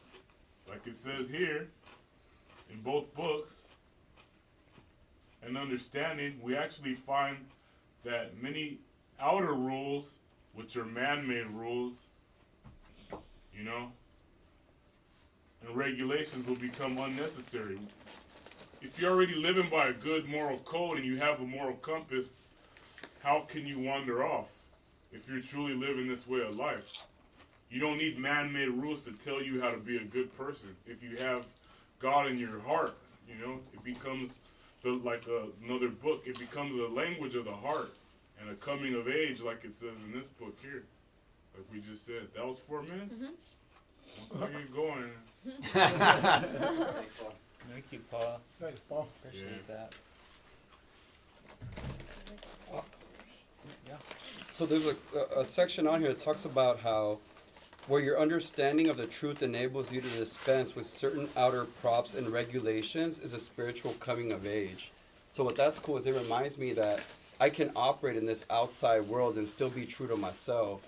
like it says here in both books, and understanding, we actually find that many outer rules, which are man-made rules, you know, and regulations will become unnecessary. If you're already living by a good moral code and you have a moral compass, how can you wander off if you're truly living this way of life? You don't need man-made rules to tell you how to be a good person. If you have God in your heart, you know, it becomes another book. It becomes a language of the heart and a coming of age, like it says in this book here. Like we just said. That was 4 minutes? Once I get going. Thanks, Paul. Thank you, Paul. Thanks, Paul. Appreciate that. So there's a section on here that talks about how where your understanding of the truth enables you to dispense with certain outer props and regulations, is a spiritual coming of age. So what that's cool is it reminds me that I can operate in this outside world and still be true to myself.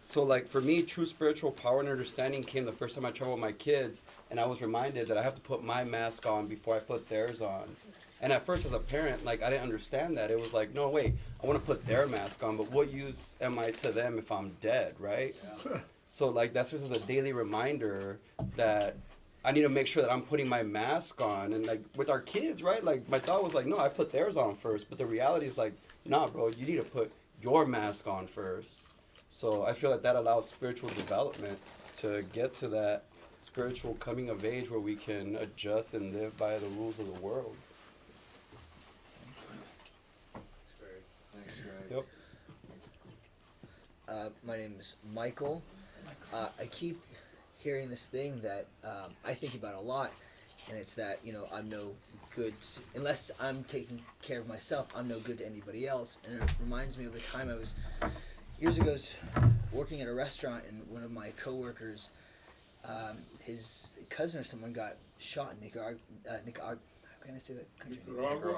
So like for me, true spiritual power and understanding came the first time I traveled with my kids, and I was reminded that I have to put my mask on before I put theirs on. And at first as a parent, like I didn't understand that. It was like, no, wait, I want to put their mask on, but what use am I to them if I'm dead, right? Yeah. So like that's just a daily reminder that I need to make sure that I'm putting my mask on. And like with our kids, right? Like my thought was like, no, I put theirs on first. But the reality is like, nah, bro, you need to put your mask on first. So I feel like that allows spiritual development to get to that spiritual coming of age where we can adjust and live by the rules of the world. Thanks, Greg. Yep. My name is Michael. I keep hearing this thing that I think about a lot, and it's that, you know, I'm no good unless I'm taking care of myself. I'm no good to anybody else. And it reminds me of a time I was years ago working at a restaurant, and one of my coworkers, his cousin or someone got shot in Nicaragua. How can I say that country?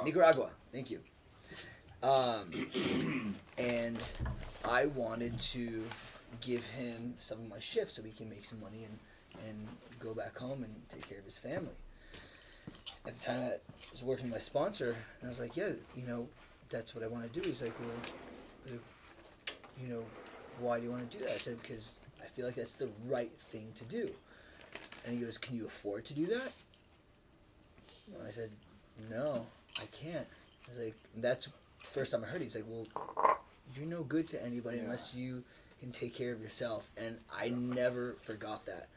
Nicaragua. Thank you. And I wanted to give him some of my shifts so he can make some money and go back home and take care of his family. At the time I was working with my sponsor, and I was like, yeah, you know, that's what I want to do. He's like, well, you know, why do you want to do that? I said, because I feel like that's the right thing to do. And he goes, can you afford to do that? And I said, no, I can't. I was like, that's the first time I heard it. He's like, well, you're no good to anybody unless you can take care of yourself. And I never forgot that.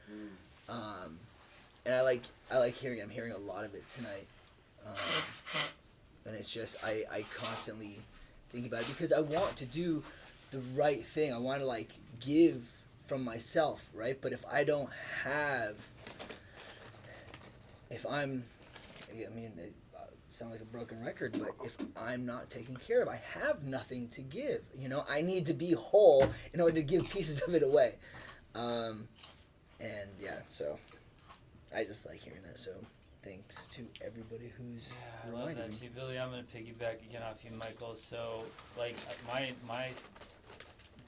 And I like hearing it. I'm hearing a lot of it tonight. And it's just, I constantly think about it because I want to do the right thing. I want to like give from myself, right? But if I don't have, I mean, it sound like a broken record, but if I'm not taken care of, I have nothing to give. You know, I need to be whole in order to give pieces of it away. And yeah, so I just like hearing that. So thanks to everybody who's I love that too, Billy. I'm gonna piggyback again off you, Michael. So like my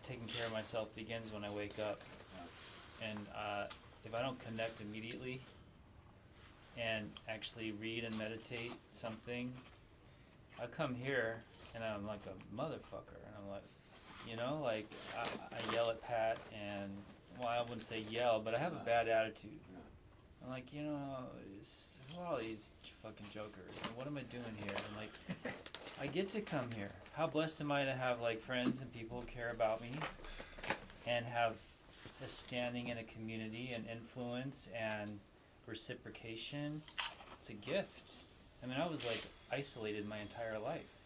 taking care of myself begins when I wake up, and if I don't connect immediately and actually read and meditate something, I come here and I'm like a motherfucker, and I'm like, you know, like I yell at Pat, and well, I wouldn't say yell, but I have a bad attitude. I'm like, you know, who are all these fucking jokers, and what am I doing here? And like, I get to come here. How blessed am I to have like friends and people who care about me, and have a standing in a community and influence and reciprocation. It's a gift. I mean, I was like isolated my entire life,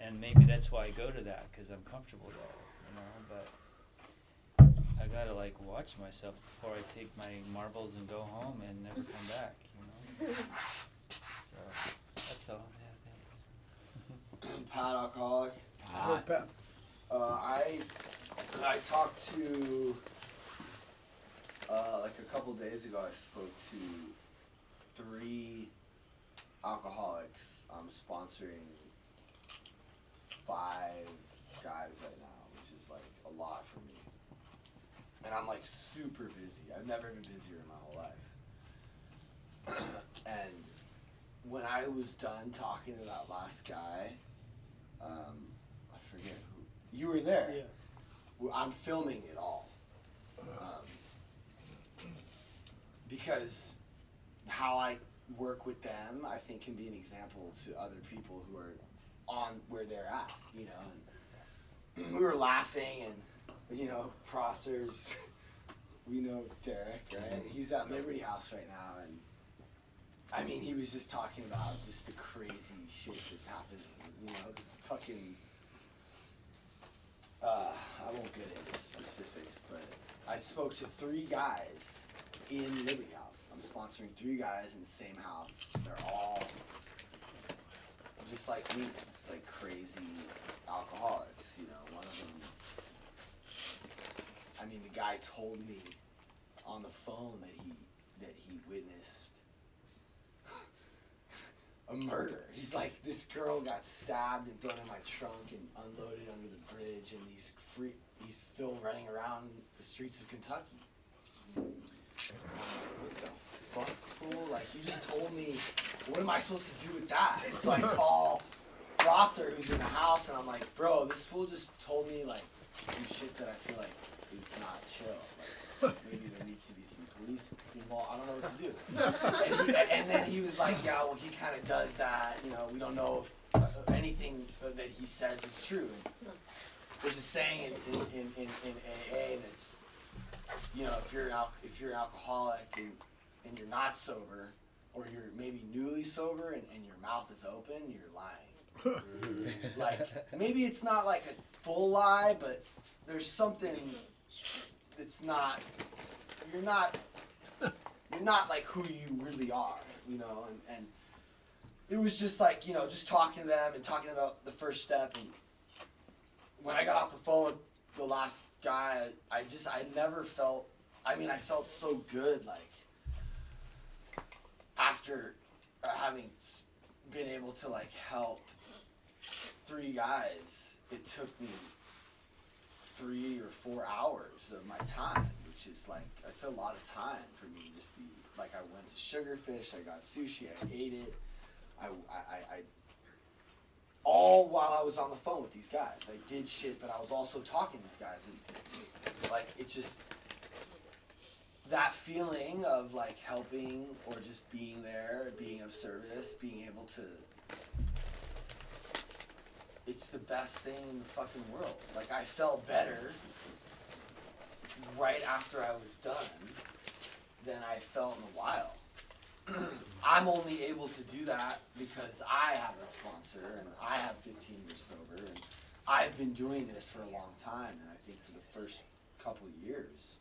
and maybe that's why I go to that, because I'm comfortable there, you know. But I gotta like watch myself before I take my marbles and go home and never come back, you know. So that's all. Yeah, thanks. Pat, alcoholic. Pat. I talked to like a couple days ago. I spoke to 3 alcoholics. I'm sponsoring 5 guys right now, which is like a lot for me. And I'm like super busy. I've never been busier in my whole life. And when I was done talking to that last guy, I forget who, you were there. Yeah. I'm filming it all. Because how I work with them, I think, can be an example to other people who are on where they're at, you know. And we were laughing, and, you know, Prosser's, we know Derek, right? He's at Liberty House right now, and I mean, he was just talking about just the crazy shit that's happening, you know, the fucking, I won't get into specifics, but I spoke to 3 guys in Liberty House. I'm sponsoring 3 guys in the same house. They're all just like me, just like crazy alcoholics, you know. One of them, I mean, the guy told me on the phone that he witnessed a murder. He's like, this girl got stabbed and thrown in my trunk and unloaded under the bridge, and he's still running around the streets of Kentucky. And I'm like, what the fuck, fool? Like, you just told me, what am I supposed to do with that? So I call Rosser, who's in the house, and I'm like, bro, this fool just told me, like, some shit that I feel like is not chill. Like, maybe there needs to be some police involved. I don't know what to do. And then he was like, yeah, well, he kind of does that. You know, we don't know if anything that he says is true. And there's a saying in AA that's, you know, if you're an alcoholic and you're not sober, or you're maybe newly sober and your mouth is open, you're lying. Like, maybe it's not like a full lie, but there's something that's not, you're not like who you really are, you know, and it was just like, you know, just talking to them and talking about the first step. And when I got off the phone with the last guy, I never felt, I mean, I felt so good, like, after having been able to, like, help 3 guys. It took me 3 or 4 hours of my time, which is like, that's a lot of time for me to just be, like, I went to Sugarfish, I got sushi, I ate it, I all while I was on the phone with these guys. I did shit, but I was also talking to these guys, and, like, it just, that feeling of, like, helping or just being there, being of service, being able to, it's the best thing in the fucking world. Like, I felt better right after I was done than I felt in a while. I'm only able to do that because I have a sponsor and I have 15 years sober, and I've been doing this for a long time. And I think for the first couple years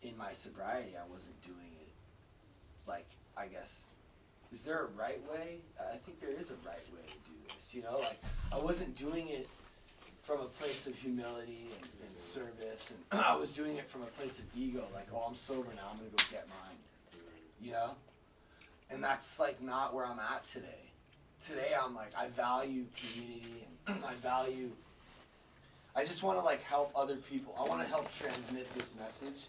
in my sobriety, I wasn't doing it, like, I guess, is there a right way? I think there is a right way to do this, you know? Like, I wasn't doing it from a place of humility and service, and I was doing it from a place of ego, like, oh, I'm sober now, I'm gonna go get mine, you know? And that's, like, not where I'm at today. Today, I'm like, I value community, and I just wanna, like, help other people. I wanna help transmit this message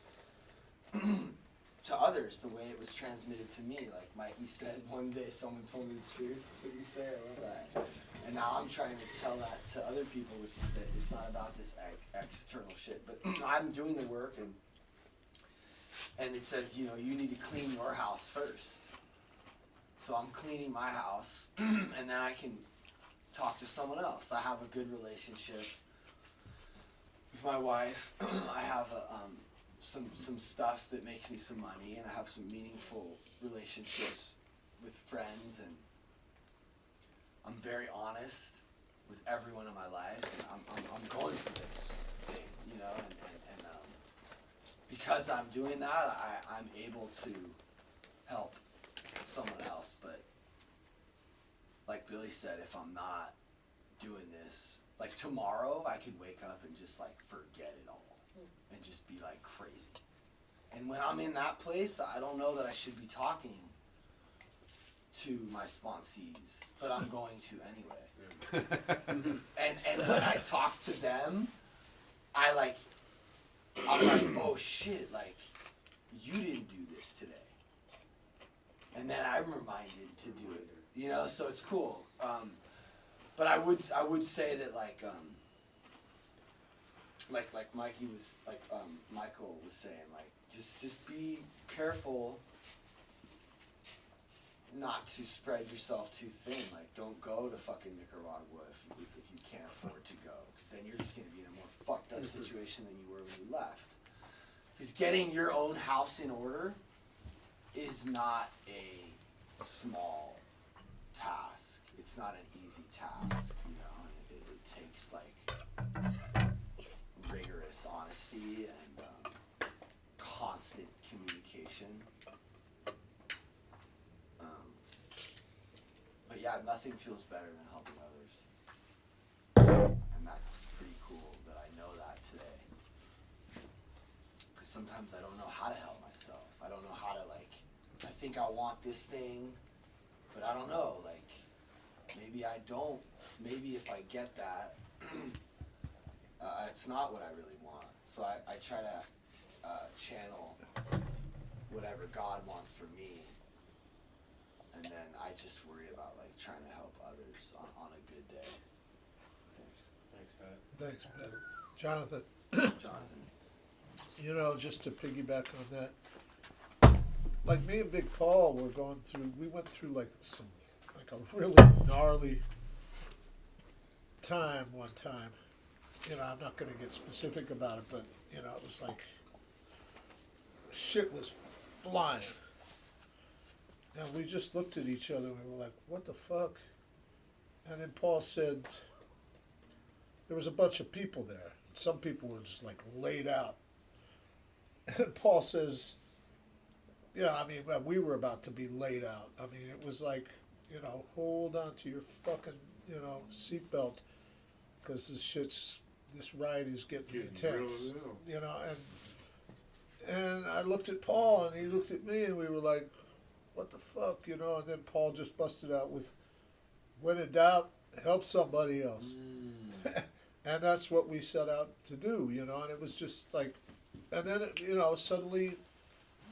to others the way it was transmitted to me. Like Mikey said, one day someone told me the truth. What did he say? I love that. And now I'm trying to tell that to other people, which is that it's not about this external shit. But I'm doing the work, and it says, you know, you need to clean your house first. So I'm cleaning my house, and then I can talk to someone else. I have a good relationship with my wife. I have some stuff that makes me some money, and I have some meaningful relationships with friends, and I'm very honest with everyone in my life, and I'm going for this thing, you know, and because I'm doing that, I'm able to help someone else. But like Billy said, if I'm not doing this, like tomorrow I could wake up and just like forget it all and just be like crazy. And when I'm in that place, I don't know that I should be talking to my sponsees, but I'm going to anyway. And when I talk to them, I'm like, oh shit, like, you didn't do this today. And then I'm reminded to do it, you know, so it's cool. But I would say that like Mikey was, like, Michael was saying, like, just be careful not to spread yourself too thin. Like, don't go to fucking Nicaragua if you can't afford to go, because then you're just going to be in a more fucked up situation than you were when you left. Because getting your own house in order is not a small task. It's not an easy task, you know. It takes, like, rigorous honesty and constant communication. But yeah, nothing feels better than helping others. And that's pretty cool that I know that today. because sometimes I don't know how to help myself. I don't know how to, like, I think I want this thing, but I don't know, like, maybe I don't, maybe if I get that, it's not what I really want. So I try to channel whatever God wants for me, and then I just worry about, like, trying to help others on a good day. Thanks. Thanks, Pat. Thanks, Pat. Jonathan, Jonathan. you know, just to piggyback on that, like me and Big Paul we went through like a really gnarly time one time. You know, I'm not gonna get specific about it, but you know, it was like shit was flying. And we just looked at each other and we were like, what the fuck? And then Paul said, there was a bunch of people there. Some people were just like laid out. And Paul says, yeah, I mean, well, we were about to be laid out. I mean, it was like, you know, hold on to your fucking, you know, seatbelt, because this ride is getting intense. You know, and I looked at Paul and he looked at me and we were like, what the fuck, you know? And then Paul just busted out with, when in doubt, help somebody else. And that's what we set out to do, you know, and it was just like, and then, you know, suddenly,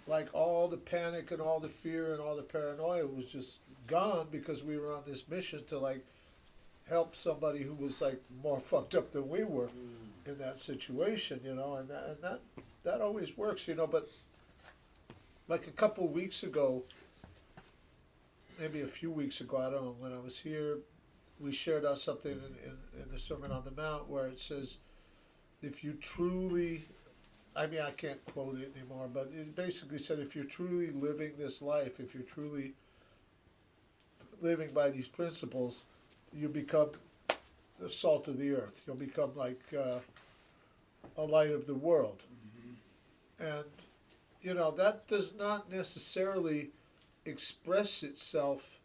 like, all the panic and all the fear and all the paranoia was just gone because we were on this mission to, like, help somebody who was, like, more fucked up than we were in that situation, you know, and that always works, you know, but, like, a couple weeks ago, maybe a few weeks ago, I don't know, when I was here, we shared out something in the Sermon on the Mount where it says, if you truly, I mean, I can't quote it anymore, but it basically said, if you're truly living this life, if you're truly living by these principles, you become the salt of the earth. You'll become like a light of the world. And, you know, that does not necessarily express itself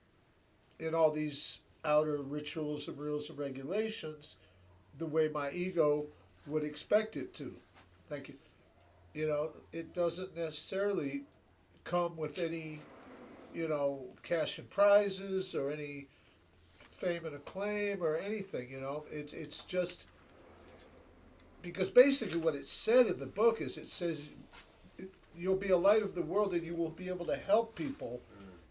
in all these outer rituals and rules and regulations the way my ego would expect it to. Thank you. You know, it doesn't necessarily come with any, you know, cash and prizes or any fame and acclaim or anything, you know. It's just, because basically what it said in the book is, it says you'll be a light of the world and you will be able to help people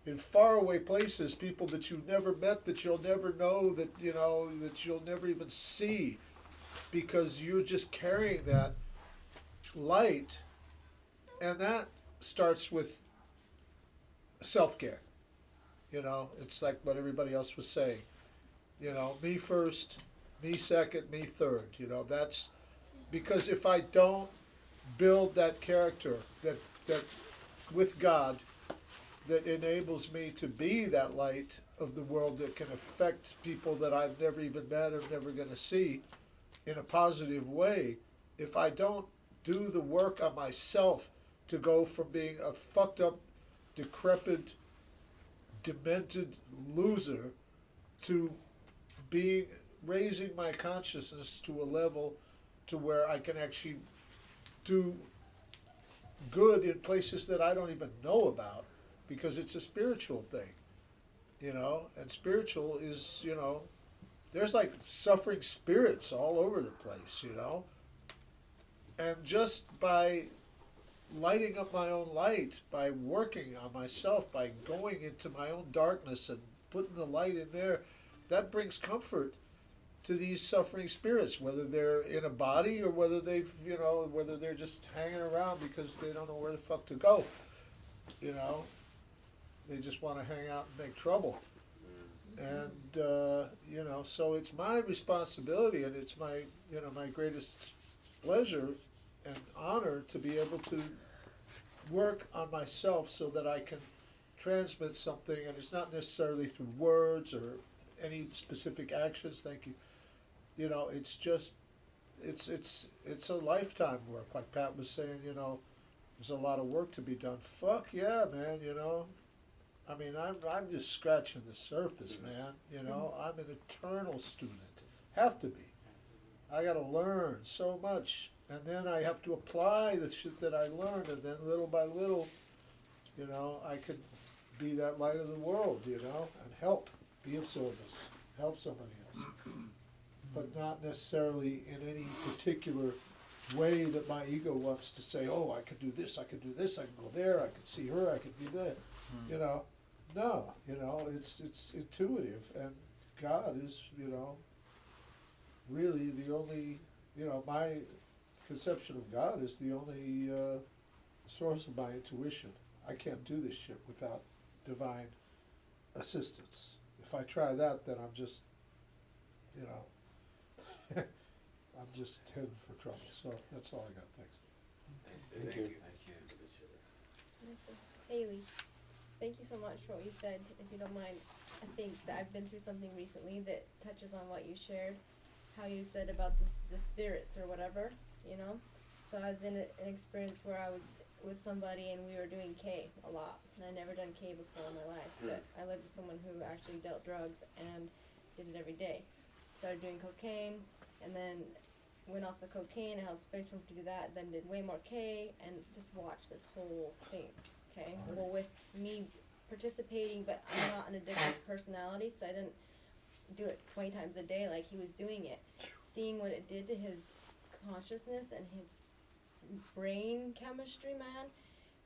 in faraway places, people that you've never met, that you'll never know, that, you know, that you'll never even see, because you're just carrying that light. And that starts with self-care. You know, it's like what everybody else was saying. You know, me first, me second, me third. You know, that's because if I don't build that character that with God, that enables me to be that light of the world that can affect people that I've never even met or never going to see in a positive way, if I don't do the work on myself to go from being a fucked up, decrepit, demented loser to raising my consciousness to a level to where I can actually do good in places that I don't even know about, because it's a spiritual thing, you know, and spiritual is, you know, there's like suffering spirits all over the place, you know, and just by lighting up my own light, by working on myself, by going into my own darkness and putting the light in there, that brings comfort to these suffering spirits, whether they're in a body or whether they've, you know, whether they're just hanging around because they don't know where the fuck to go, you know. They just want to hang out and make trouble. And, you know, so it's my responsibility and it's my, you know, my greatest pleasure and honor to be able to work on myself so that I can transmit something, and it's not necessarily through words or any specific actions, thank you. You know, it's just, it's a lifetime work, like Pat was saying, you know, there's a lot of work to be done. Fuck yeah, man, you know. I mean, I'm just scratching the surface, man. You know, I'm an eternal student. Have to be. I got to learn so much And then I have to apply the shit that I learned, and then little by little, you know, I could be that light of the world, you know, and help, be of service, help somebody else. But not necessarily in any particular way that my ego wants to say, oh, I could do this, I could do this, I can go there, I could see her, I could do that, you know. No, you know, it's intuitive, and God is, you know, really the only, you know, my conception of God is the only source of my intuition. I can't do this shit without divine assistance. If I try that, then I'm just, you know, I'm just heading for trouble. So that's all I got. Thanks. Thank you. Haley, thank you so much for what you said. If you don't mind, I think that I've been through something recently that touches on what you shared. How you said about the spirits or whatever, you know. So I was in an experience where I was with somebody and we were doing K a lot, and I never done K before in my life. But I lived with someone who actually dealt drugs and did it every day. Started doing cocaine, and then went off the cocaine. I held space for him to do that. Then did way more K, and just watched this whole thing. Okay, well, with me participating, but I'm not an addictive personality, so I didn't do it 20 times a day like he was doing it. Seeing what it did to his consciousness and his brain chemistry, man,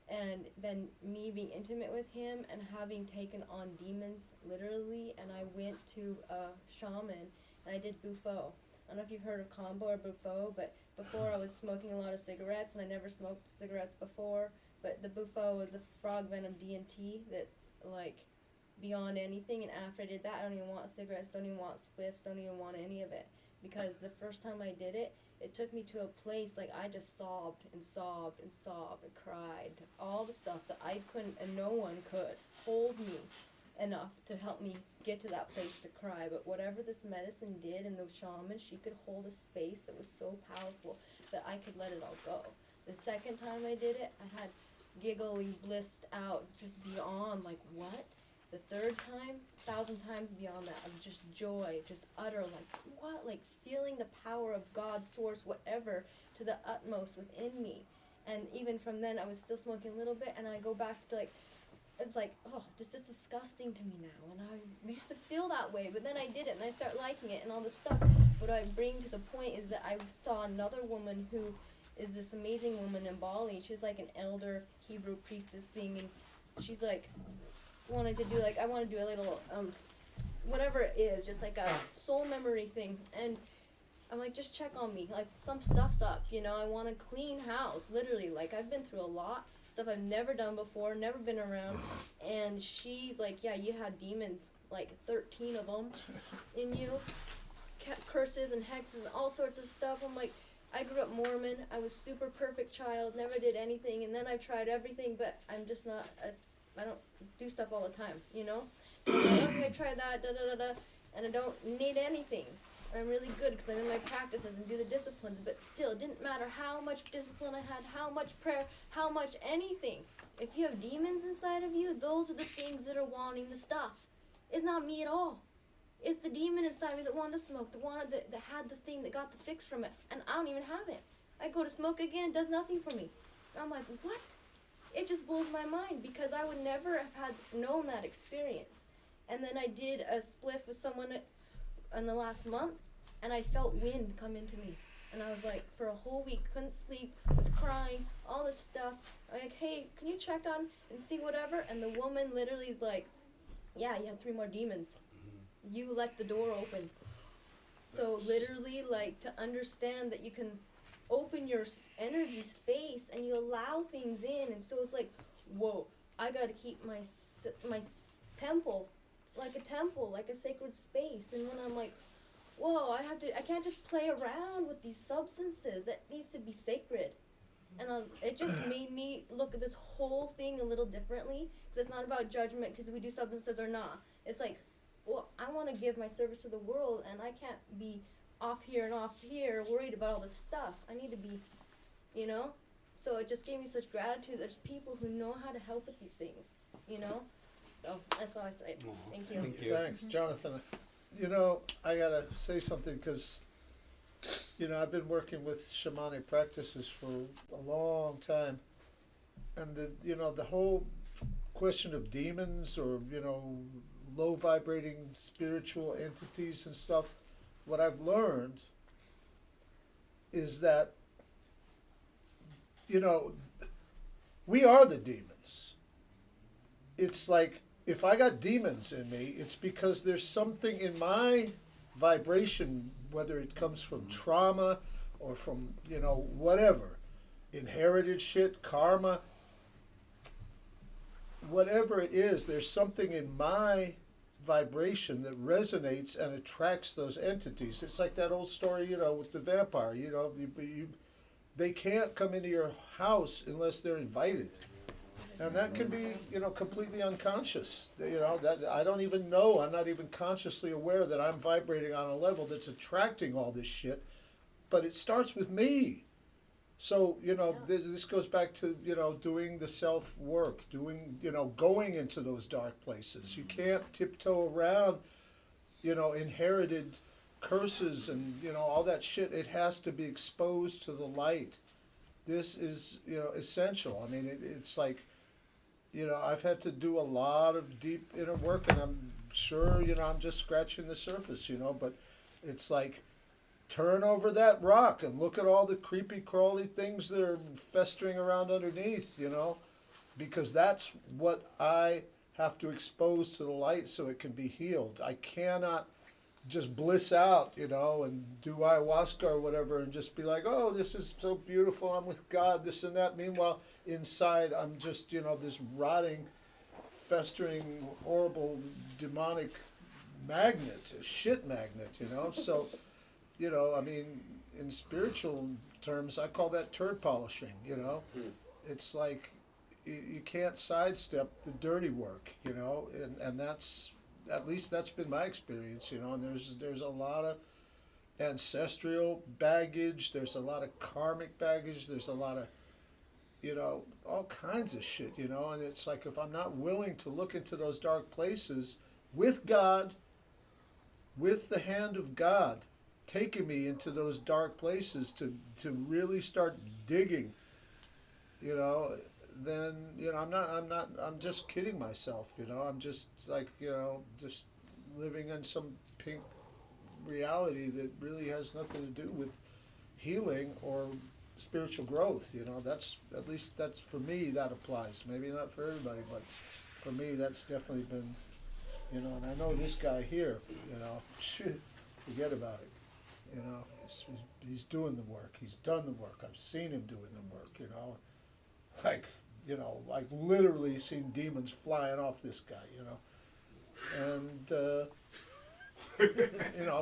and then me being intimate with him and having taken on demons literally, and I went to a shaman and I did Bufo. I don't know if you've heard of combo or Bufo, but before I was smoking a lot of cigarettes, and I never smoked cigarettes before, but the Bufo is a frog venom DMT that's like beyond anything, and after I did that, I don't even want cigarettes, don't even want spliffs, don't even want any of it, because the first time I did it, it took me to a place, like, I just sobbed and sobbed and sobbed and cried, all the stuff that I couldn't, and no one could hold me enough to help me get to that place to cry. But whatever this medicine did, and the shaman, she could hold a space that was so powerful that I could let it all go. The second time I did it, I had giggly blissed out, just beyond, like, what? The third time, 1,000 times beyond that, of just joy, just utter, like, what? Like, feeling the power of God, source, whatever, to the utmost within me. And even from then, I was still smoking a little bit, and I go back to, like, it's like, oh, this is disgusting to me now. And I used to feel that way, but then I did it, and I start liking it, and all this stuff. What I bring to the point is that I saw another woman who is this amazing woman in Bali. She's like an elder Hebrew priestess thing, and she's like, wanted to do, like, I want to do a little whatever it is, just like a soul memory thing. And I'm like, just check on me, like, some stuff's up, you know. I want a clean house, literally. Like, I've been through a lot, stuff I've never done before, never been around. And she's like, yeah, you had demons, like 13 of them in you, curses and hexes and all sorts of stuff. I'm like, I grew up Mormon, I was super perfect child, never did anything, and then I've tried everything, but I'm just not I don't do stuff all the time, you know? Okay, try that, and I don't need anything. I'm really good because I'm in my practices and do the disciplines, but still, it didn't matter how much discipline I had, how much prayer, how much anything. If you have demons inside of you, those are the things that are wanting the stuff. It's not me at all. It's the demon inside me that wanted to smoke, that had the thing that got the fix from it, and I don't even have it. I go to smoke again, it does nothing for me. And I'm like, what? It just blows my mind, because I would never have known that experience. And then I did a spliff with someone in the last month, and I felt wind come into me. And I was like, for a whole week, couldn't sleep, was crying, all this stuff. I'm like, hey, can you check on and see whatever? And the woman literally is like, yeah, you had 3 more demons. You let the door open. So literally, like, to understand that you can open your energy space and you allow things in, and so it's like, whoa, I gotta keep my temple like a temple, like a sacred space. And when I'm like, whoa, I can't just play around with these substances, it needs to be sacred. And it just made me look at this whole thing a little differently, because it's not about judgment because we do substances or not. It's like, well, I want to give my service to the world, and I can't be off here and off here worried about all this stuff. I need to be, you know? So it just gave me such gratitude. There's people who know how to help with these things, you know? So that's all I say. Thank you. Thanks, Jonathan. You know, I gotta say something, because, you know, I've been working with shamanic practices for a long time, and the whole question of demons or low vibrating spiritual entities and stuff. What I've learned is that we are the demons. It's like if I got demons in me, it's because there's something in my vibration, whether it comes from trauma or from whatever, inherited shit, karma, whatever it is, there's something in my vibration that resonates and attracts those entities. It's like that old story, with the vampire. They can't come into your house unless they're invited, and that can be, completely unconscious. That I don't even know. I'm not even consciously aware that I'm vibrating on a level that's attracting all this shit, but it starts with me. So, this goes back to, doing the self-work, going into those dark places. You can't tiptoe around, inherited curses and, all that shit. It has to be exposed to the light. This is, essential. I mean, it's like, I've had to do a lot of deep inner work, and I'm sure, I'm just scratching the surface, but it's like, turn over that rock and look at all the creepy crawly things that are festering around underneath, because that's what I have to expose to the light so it can be healed. I cannot just bliss out, and do ayahuasca or whatever and just be like, oh, this is so beautiful, I'm with God, this and that. Meanwhile, inside I'm just, this rotting, festering, horrible, demonic magnet, a shit magnet, so... I mean, in spiritual terms, I call that turd polishing, It's like you can't sidestep the dirty work, and that's, at least that's been my experience, and there's a lot of ancestral baggage, there's a lot of karmic baggage, there's a lot of, all kinds of shit, and it's like if I'm not willing to look into those dark places with God, with the hand of God, taking me into those dark places to really start digging, then I'm just kidding myself, I'm just like, just living in some pink reality that really has nothing to do with healing or spiritual growth, that's, at least that's, for me, that applies. Maybe not for everybody, but for me, that's definitely been, and I know this guy here, forget about it. He's doing the work. He's done the work. I've seen him doing the work, like literally seen demons flying off this guy, and,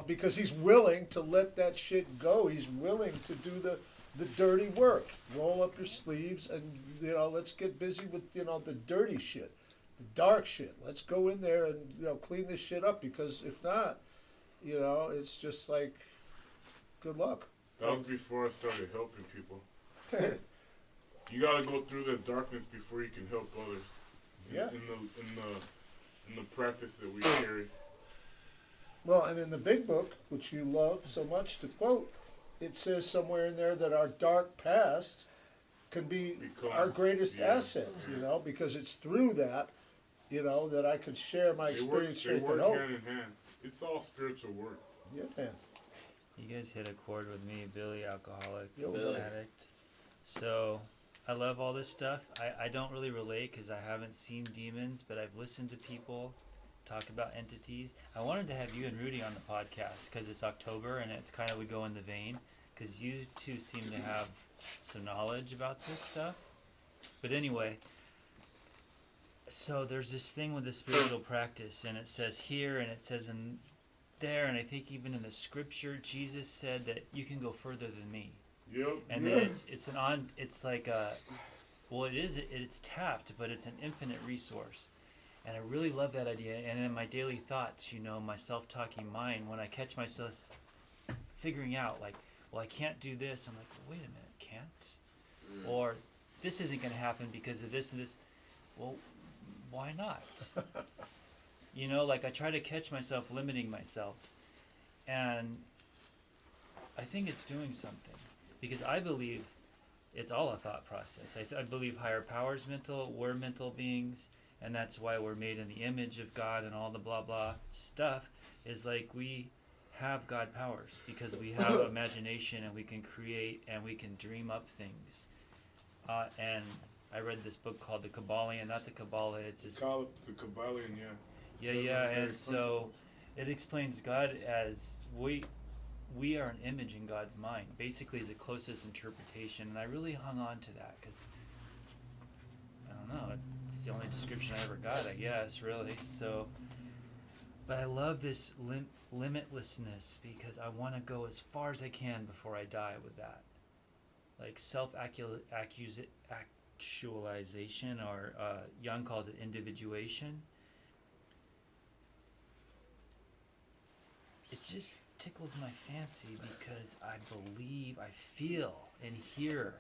because he's willing to let that shit go. He's willing to do the dirty work. Roll up your sleeves and, let's get busy with, the dirty shit, the dark shit. Let's go in there and, clean this shit up, because if not, it's just like, good luck. That was before I started helping people. You gotta go through the darkness before you can help others. Yeah. In the practice that we carry. Well, and in the big book, which you love so much to quote, it says somewhere in there that our dark past can be our greatest asset, because it's through that, that I could share my experience, faith, and hope. They work hand in hand. It's all spiritual work. Yeah, man. You guys hit a chord with me, Billy, alcoholic, Billy. addict. So I love all this stuff. I don't really relate because I haven't seen demons, but I've listened to people talk about entities. I wanted to have you and Rudy on the podcast because it's October and it's kind of would go in the vein because you two seem to have some knowledge about this stuff. But anyway, so there's this thing with the spiritual practice, and it says here and it says in there, and I think even in the scripture, Jesus said that you can go further than me. Yep. And then it's like it's tapped, but it's an infinite resource. And I really love that idea. And in my daily thoughts, my self-talking mind, when I catch myself figuring out like, well, I can't do this, I'm like, well, wait a minute, can't? Or this isn't going to happen because of this and this. Well, why not? Like I try to catch myself limiting myself. And I think it's doing something, because I believe it's all a thought process. I believe higher powers mental, we're mental beings, and that's why we're made in the image of God and all the blah blah stuff. Is like we have God powers because we have imagination and we can create and we can dream up things. And I read this book called The Kabbalion, not the Kabbalah. It's just The Kabbalion, yeah. yeah. And so it explains God as we are an image in God's mind. Basically, is the closest interpretation, and I really hung on to that because I don't know. It's the only description I ever got, I guess, really. So, but I love this limitlessness because I want to go as far as I can before I die with that, like actualization, or Jung calls it individuation. It just tickles my fancy because I believe, I feel and hear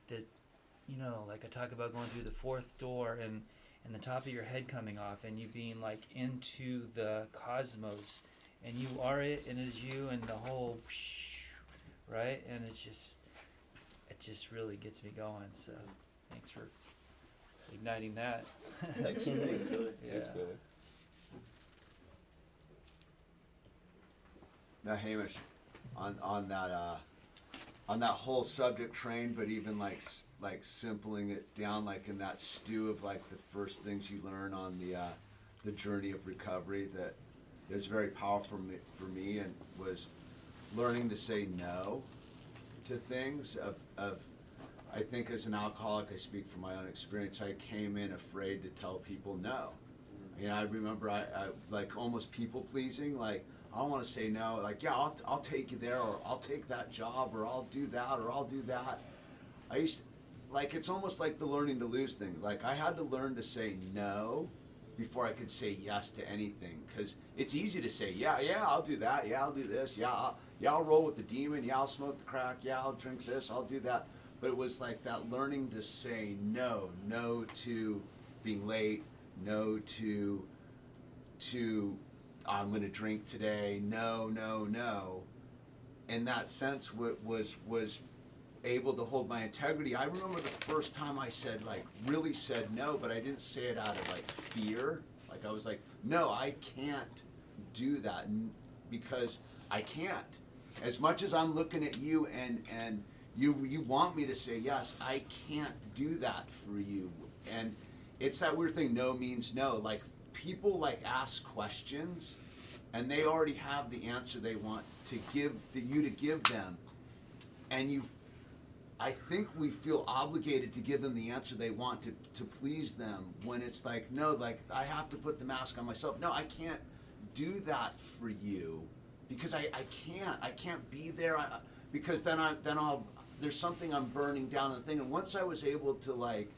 that, like I talk about going through the fourth door and the top of your head coming off and you being like into the cosmos and you are it and it is you and the whole, right? And it just really gets me going. So thanks for igniting that. Thanks for being good. Yeah. Now, Hamish, on that whole subject train, but even like simpling it down, like in that stew of like the first things you learn on the journey of recovery that is very powerful for me, and was learning to say no to things. I think as an alcoholic, I speak from my own experience. I came in afraid to tell people no. I remember I like almost people pleasing, like. I don't want to say no, like, yeah, I'll take you there, or I'll take that job, or I'll do that, or I'll do that. I used to, like, it's almost like the learning to lose thing. Like, I had to learn to say no before I could say yes to anything, because it's easy to say, yeah, I'll do that, yeah, I'll do this, I'll roll with the demon, yeah, I'll smoke the crack, yeah, I'll drink this, I'll do that. But it was like that learning to say no to being late, no to I'm going to drink today, no. In that sense, was able to hold my integrity. I remember the first time I really said no, but I didn't say it out of like fear. Like I was like, no, I can't do that because I can't. As much as I'm looking at you and you want me to say yes, I can't do that for you. And it's that weird thing, no means no. Like, people like ask questions and they already have the answer they want to give you to give them, and I think we feel obligated to give them the answer they want to please them, when it's like, no, like I have to put the mask on myself. No, I can't do that for you because I can't be there, because then I'll there's something I'm burning down in the thing. And once I was able to like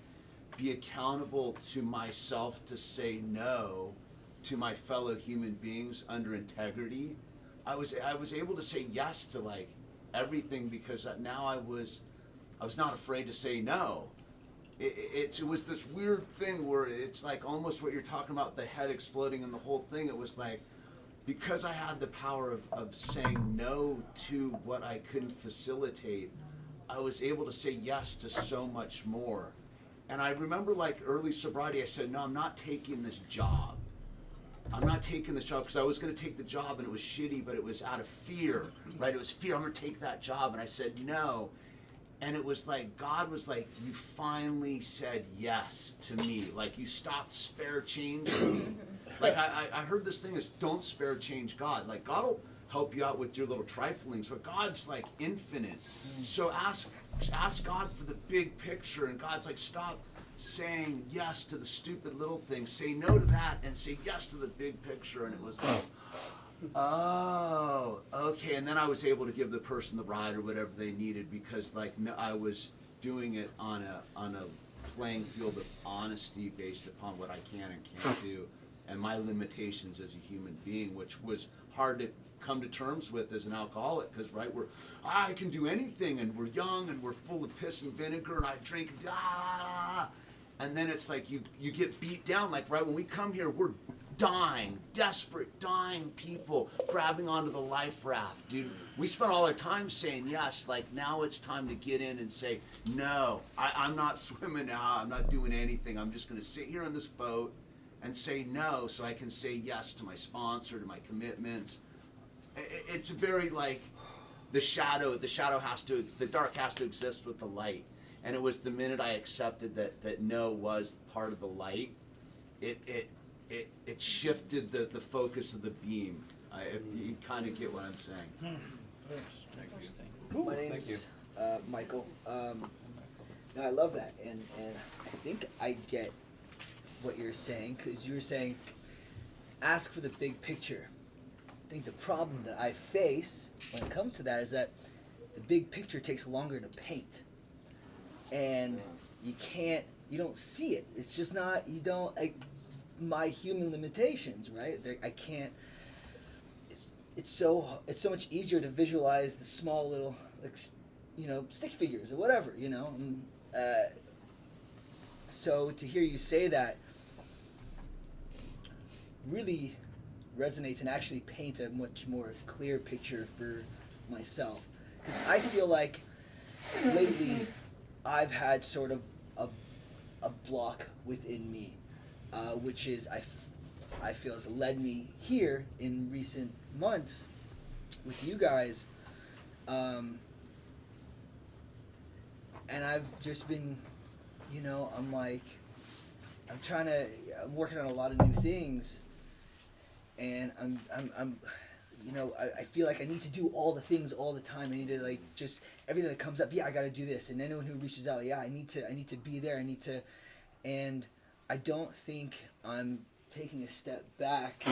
be accountable to myself to say no to my fellow human beings under integrity, I was able to say yes to like everything, because now I was not afraid to say no. It was this weird thing where it's like almost what you're talking about, the head exploding and the whole thing. It was like, because I had the power of saying no to what I couldn't facilitate, I was able to say yes to so much more. And I remember like early sobriety, I said, no, I'm not taking this job. I'm not taking this job, because I was going to take the job and it was shitty, but it was out of fear, right? It was fear, I'm going to take that job. And I said no. And it was like, God was like, you finally said yes to me. Like, you stopped spare change me. Like, I heard this thing is, don't spare change God. Like, God will help you out with your little triflings, but God's like infinite. So ask God for the big picture, and God's like, stop saying yes to the stupid little things. Say no to that and say yes to the big picture. And it was like, oh, okay. And then I was able to give the person the ride or whatever they needed, because like I was doing it on a playing field of honesty based upon what I can and can't do, and my limitations as a human being, which was hard to come to terms with as an alcoholic, because right, I can do anything, and we're young and we're full of piss and vinegar, and I drink, and then it's like you get beat down. Like right when we come here, we're dying, desperate, dying people grabbing onto the life raft, dude. We spent all our time saying yes, like now it's time to get in and say, no, I'm not swimming now, I'm not doing anything. I'm just gonna sit here on this boat and say no so I can say yes to my sponsor, to my commitments. It's very like the dark has to exist with the light. And it was the minute I accepted that no was part of the light, it shifted the focus of the beam. You kind of get what I'm saying. My name's Michael. No, I love that, and I think I get what you're saying, because you were saying ask for the big picture. I think the problem that I face when it comes to that is that the big picture takes longer to paint, and you don't see it. It's just not, my human limitations, right? I can't. It's so much easier to visualize the small little, like, stick figures or whatever, And, so to hear you say that really resonates and actually paints a much more clear picture for myself, because I feel like lately I've had sort of a block within me, which is I feel has led me here in recent months with you guys, and I've just been, I'm working on a lot of new things, and I feel like I need to do all the things all the time. I need to just everything that comes up. Yeah, I got to do this. And anyone who reaches out, yeah, I need to be there. And I don't think I'm taking a step back.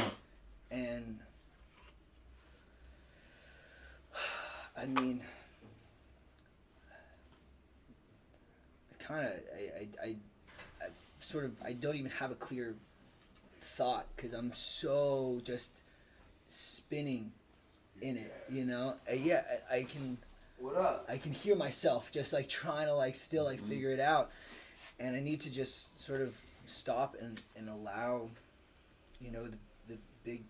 And I mean, I don't even have a clear thought, because I'm so just spinning in it, Yeah, I can. What up? I can hear myself just trying to still figure it out, and I need to just sort of stop and allow, the big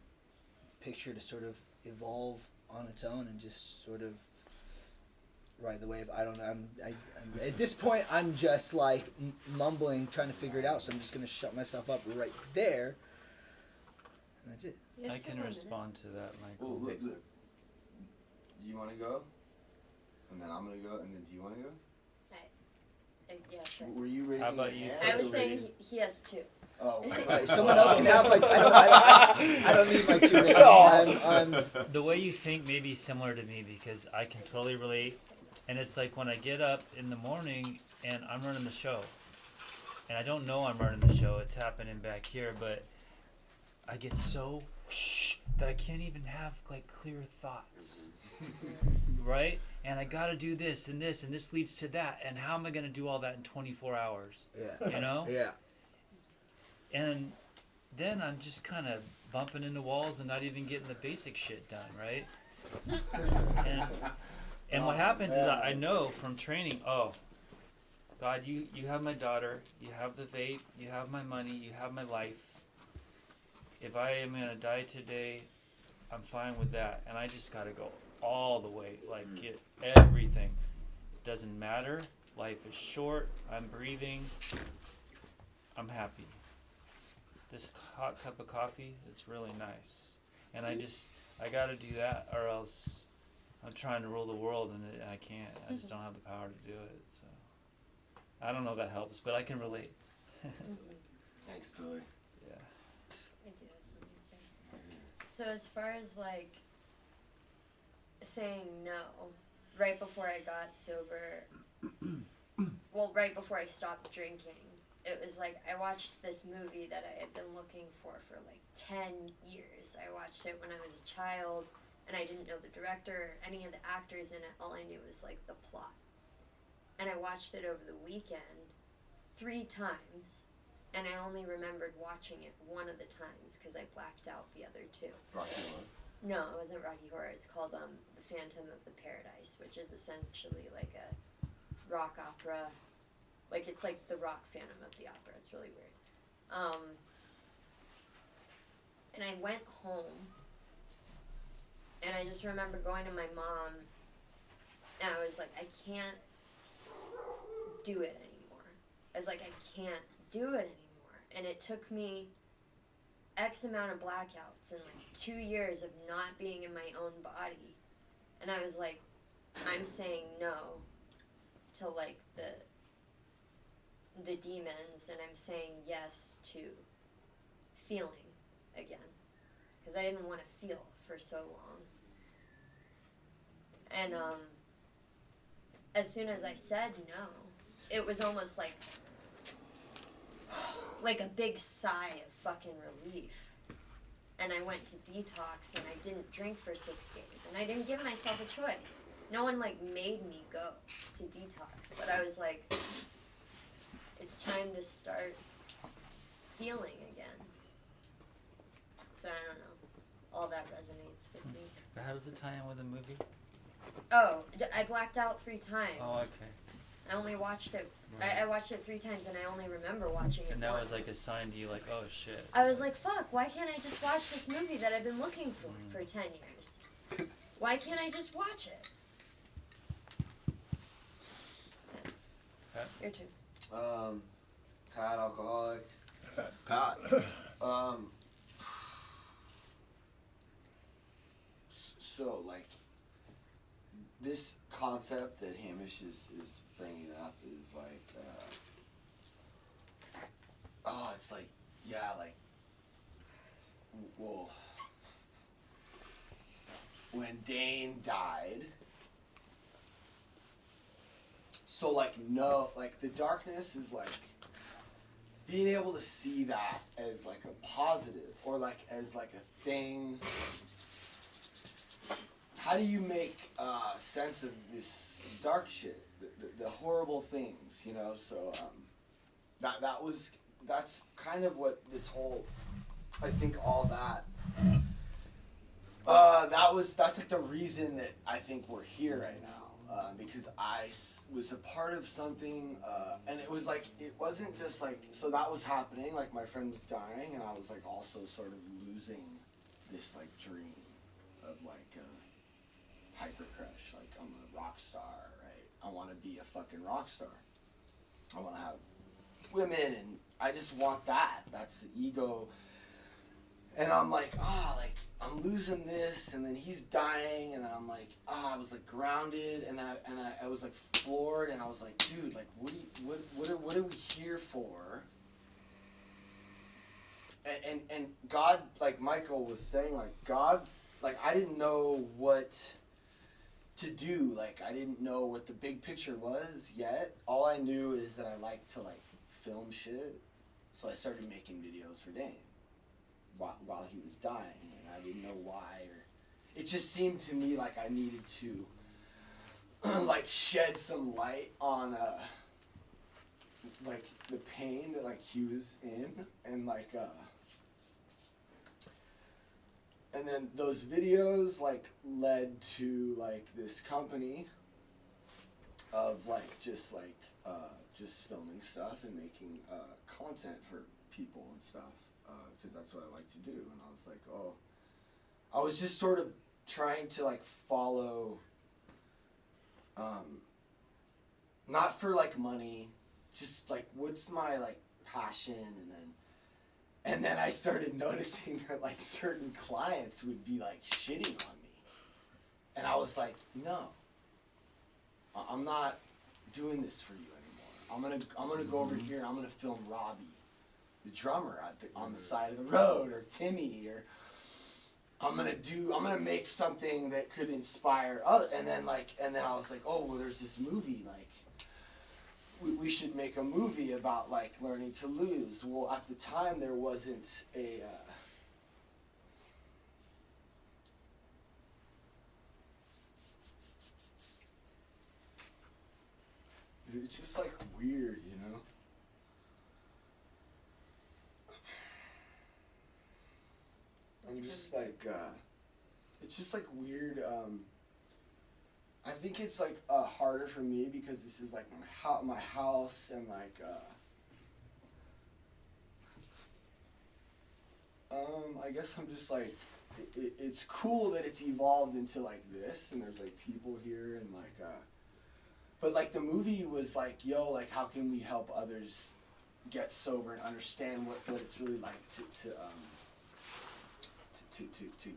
picture to sort of evolve on its own and just sort of ride the wave. I don't know. I'm at this point I'm just mumbling, trying to figure it out. So I'm just gonna shut myself up right there. And that's it. Yeah, I can respond to that, Michael. Well, look. Do you want to go? And then I'm gonna go. And then do you want to go? Yeah, sure. Were you raising How about your you? hand? I was saying he has two. Oh. Right, someone else can have I don't need my 2 minutes. I'm The way you think may be similar to me, because I can totally relate. And it's like when I get up in the morning and I'm running the show, and I don't know I'm running the show. It's happening back here, but I get so that I can't even have clear thoughts, right? And I gotta do this and this, and this leads to that, and how am I gonna do all that in 24 hours? Yeah. Yeah. And then I'm just kind of bumping into walls and not even getting the basic shit done, right? And what happens is I know from training, oh, God, you have my daughter, you have the vape, you have my money, you have my life. If I am going to die today, I'm fine with that. And I just got to go all the way, get everything. Doesn't matter. Life is short. I'm breathing. I'm happy. This hot cup of coffee is really nice. And I got to do that, or else I'm trying to rule the world and I can't. I just don't have the power to do it. So I don't know if that helps, but I can relate. Thanks, Billy. Yeah. I do have something. So as far as saying no, right before I got sober, well, right before I stopped drinking, it was I watched this movie that I had been looking for 10 years. I watched it when I was a child, and I didn't know the director or any of the actors in it. All I knew was the plot. And I watched it over the weekend 3 times, and I only remembered watching it one of the times because I blacked out the other 2. Rocky Horror? No, it wasn't Rocky Horror. It's called The Phantom of the Paradise, which is essentially a rock opera. It's the rock Phantom of the Opera. It's really weird. I went home, and I just remember going to my mom, and I was like, I can't do it anymore. I was like, I can't do it anymore. And it took me X amount of blackouts and like 2 years of not being in my own body. And I was like, I'm saying no to like the demons, and I'm saying yes to feeling again. Because I didn't want to feel for so long. And as soon as I said no, it was almost like a big sigh of fucking relief. And I went to detox, and I didn't drink for 6 days, and I didn't give myself a choice. No one like made me go to detox, but I was like, it's time to start feeling again. So I don't know, all that resonates with me. But how does it tie in with the movie? Oh, I blacked out 3 times. Oh, okay. I only watched it. Right. I watched it 3 times, and I only remember watching it And that once. was like a sign to you, like, oh shit. I was like, fuck, why can't I just watch this movie that I've been looking for 10 years? Why can't I just watch it? Yeah. Your turn. Pat, alcoholic. Pat. So, like, this concept that Hamish is bringing up is like, it's like, yeah, like, well, when Dane died, so like, no, like, the darkness is like, being able to see that as like a positive, or like as like a thing. How do you make sense of this dark shit, the horrible things, you know? So that's kind of what this whole, I think all that. That's like the reason that I think we're here right now, because I was a part of something, and it was like, it wasn't just like, so that was happening, like my friend was dying, and I was like also sort of losing this like dream of like hyper crush, like I'm a rock star, right? I want to be a fucking rock star. I want to have women, and I just want that. That's the ego. And I'm like, like I'm losing this, and then he's dying, and then I'm like, I was like grounded, and I was like floored, and I was like, dude, like what are we here for? And God, like Michael was saying, like God, like I didn't know what to do. Like I didn't know what the big picture was yet. All I knew is that I like to like film shit, so I started making videos for Dane while he was dying, and I didn't know why, or it just seemed to me like I needed to like shed some light on like the pain that like he was in, and like and then those videos like led to like this company of like just filming stuff and making content for people and stuff, because that's what I like to do. And I was like, I was just sort of trying to like follow, not for like money, just like what's my like passion. And then I started noticing that like certain clients would be like shitting on me, and I was like, no, I'm not doing this for you anymore. I'm gonna go over here and I'm gonna film Robbie, the drummer, on the side of the road, or Timmy, or I'm gonna make something that could inspire other. And then I was like, oh well, there's this movie, like we should make a movie about like learning to lose. Well, at the time there wasn't a it's just like weird, you know? I'm just like, it's just like weird. I think it's like harder for me because this is like my house, and like, I I guess I'm just like, it's cool that it's evolved into like this, and there's like people here, and like, but like the movie was like, yo, like how can we help others get sober and understand what it's really like to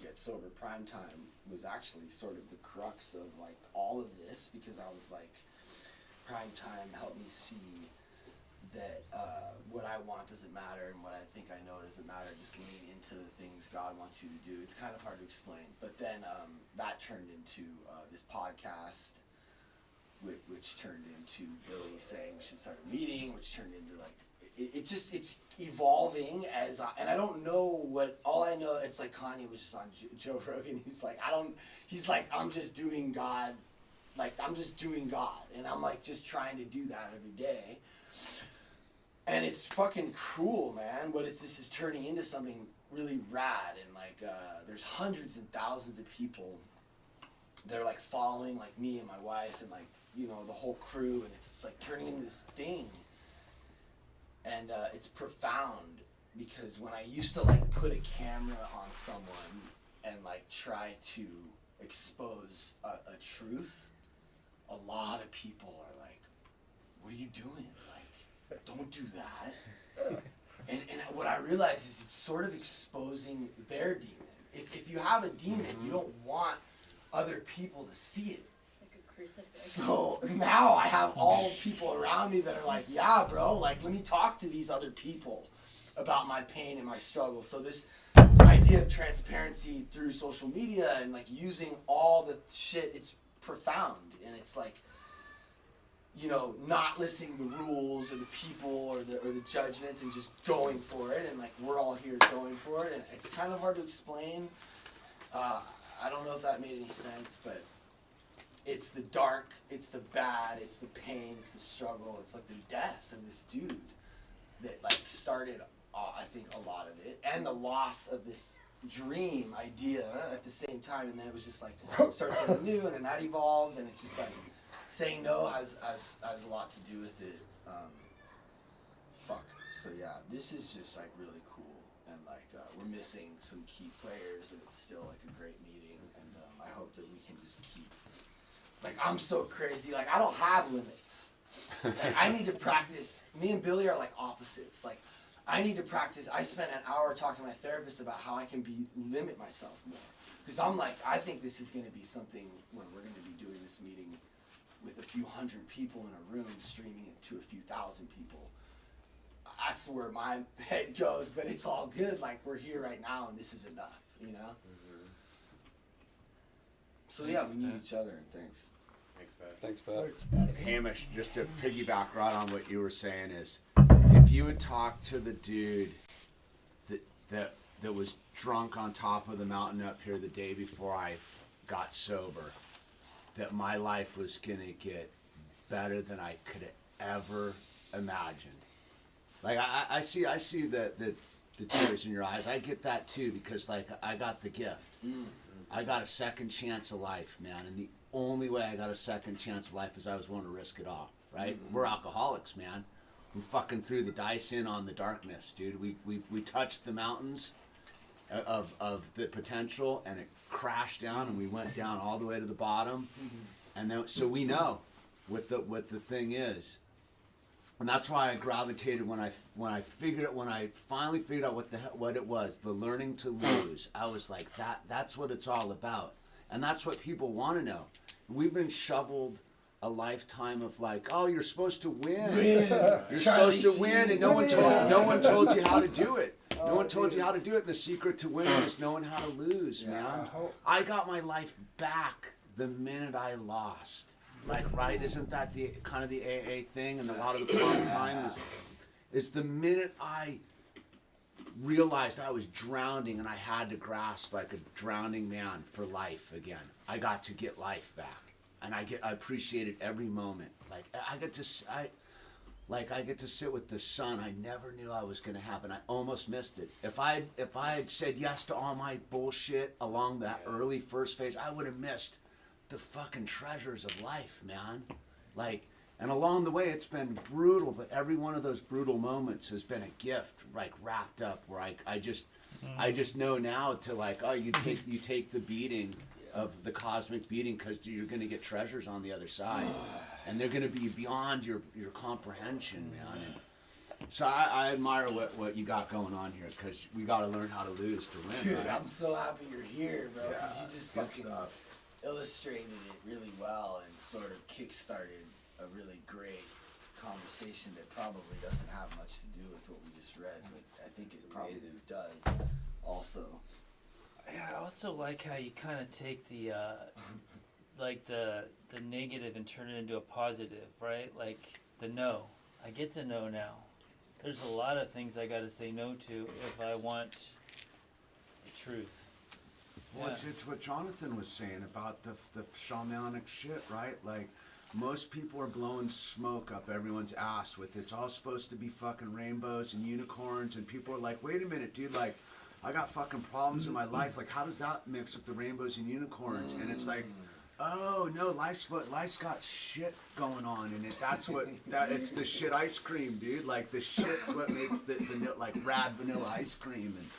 get sober. Prime time was actually sort of the crux of like all of this, because I was like, prime time helped me see that what I want doesn't matter, and what I think I know doesn't matter. Just lean into the things God wants you to do. It's kind of hard to explain, but then that turned into this podcast, which turned into Billy saying we should start a meeting, which turned into like it's evolving as and I don't know what, all I know, it's like Kanye was just on Joe Rogan. He's like, I'm just doing God, like I'm just doing God, and I'm like just trying to do that every day. And it's fucking cool, man. What if this is turning into something really rad, and like there's hundreds and thousands of people that are like following like me and my wife and like, you know, the whole crew, and it's just like turning into this thing. And it's profound, because when I used to like put a camera on someone and like try to expose a truth, a lot of people are like, what are you doing? Like, don't do that. And what I realize is it's sort of exposing their demon. If you have a demon, you don't want other people to see it. So now I have all people around me that are like, yeah, bro, like, let me talk to these other people about my pain and my struggle. So this idea of transparency through social media and like using all the shit, it's profound. And it's like, you know, not listening to the rules or the people or the judgments, and just going for it. And like, we're all here going for it. And it's kind of hard to explain. I don't know if that made any sense, but it's the dark, it's the bad, it's the pain, it's the struggle, it's like the death of this dude that like started, I think, a lot of it, and the loss of this dream idea at the same time. And then it was just like, start something new, and then that evolved, and it's just like, saying no has a lot to do with it. So yeah, this is just like really cool, and like we're missing some key players, and it's still like a great meeting, and I hope that we can just keep. Like, I'm so crazy. Like, I don't have limits. Like, I need to practice. Me and Billy are like opposites. Like, I need to practice. I spent an hour talking to my therapist about how I can limit myself more. Because I'm like, I think this is going to be something where we're going to be doing this meeting with a few hundred people in a room, streaming it to a few thousand people. That's where my head goes, but it's all good. Like, we're here right now, and this is enough, you know? Mm-hmm. So yeah, we need each other, and thanks. Thanks, Pat. Hamish, just to piggyback right on what you were saying, is if you would talk to the dude that was drunk on top of the mountain up here the day before I got sober, that my life was gonna get better than I could have ever imagined. Like I see the tears in your eyes. I get that too, because like I got the gift. I got a second chance of life, man, and the only way I got a second chance of life is I was willing to risk it all, right? Mm-hmm. We're alcoholics, man. We fucking threw the dice in on the darkness, dude. We touched the mountains of the potential, and it crashed down, and we went down all the way to the bottom. Mm-hmm. And then, so we know what the thing is. And that's why I gravitated when I finally figured out what it was, the learning to lose. I was like, that's what it's all about. And that's what people want to know. We've been shoveled a lifetime of like, oh, you're supposed to win. You're supposed to win, and no one told you how to do it. No one told you how to do it. The secret to winning is knowing how to lose, man. I got my life back the minute I lost. Like, right? Isn't that the kind of the AA thing? And a lot of the prime time is the minute I realized I was drowning and I had to grasp like a drowning man for life again. I got to get life back, and I appreciated every moment. Like I get to sit with the sun. I never knew I was going to happen. I almost missed it. If I had said yes to all my bullshit along that early first phase, I would have missed the fucking treasures of life, man. Like, And along the way, it's been brutal, but every one of those brutal moments has been a gift, like wrapped up. Where I just know now to like, oh, you take the beating of the cosmic beating because you're going to get treasures on the other side, and they're going to be beyond your comprehension, man. And so I admire what you got going on here, because we got to learn how to lose to win. Dude, right? I'm so happy you're here, bro, because Yeah, you just good fucking stuff. illustrated it really well and sort of kickstarted a really great conversation that probably doesn't have much to do with what we just read, but I think it probably does also. Yeah, I also like how you kind of take the like the negative and turn it into a positive, right? Like the no. I get the no now. There's a lot of things I got to say no to if I want truth. Well, it's what Jonathan was saying about the shamanic shit, right? Like, most people are blowing smoke up everyone's ass with it's all supposed to be fucking rainbows and unicorns, and people are like, wait a minute, dude, like, I got fucking problems in my life. Like, how does that mix with the rainbows and unicorns? And it's like, oh no, life's got shit going on in it. It's the shit ice cream, dude. Like, the shit's what makes the like rad vanilla ice cream, and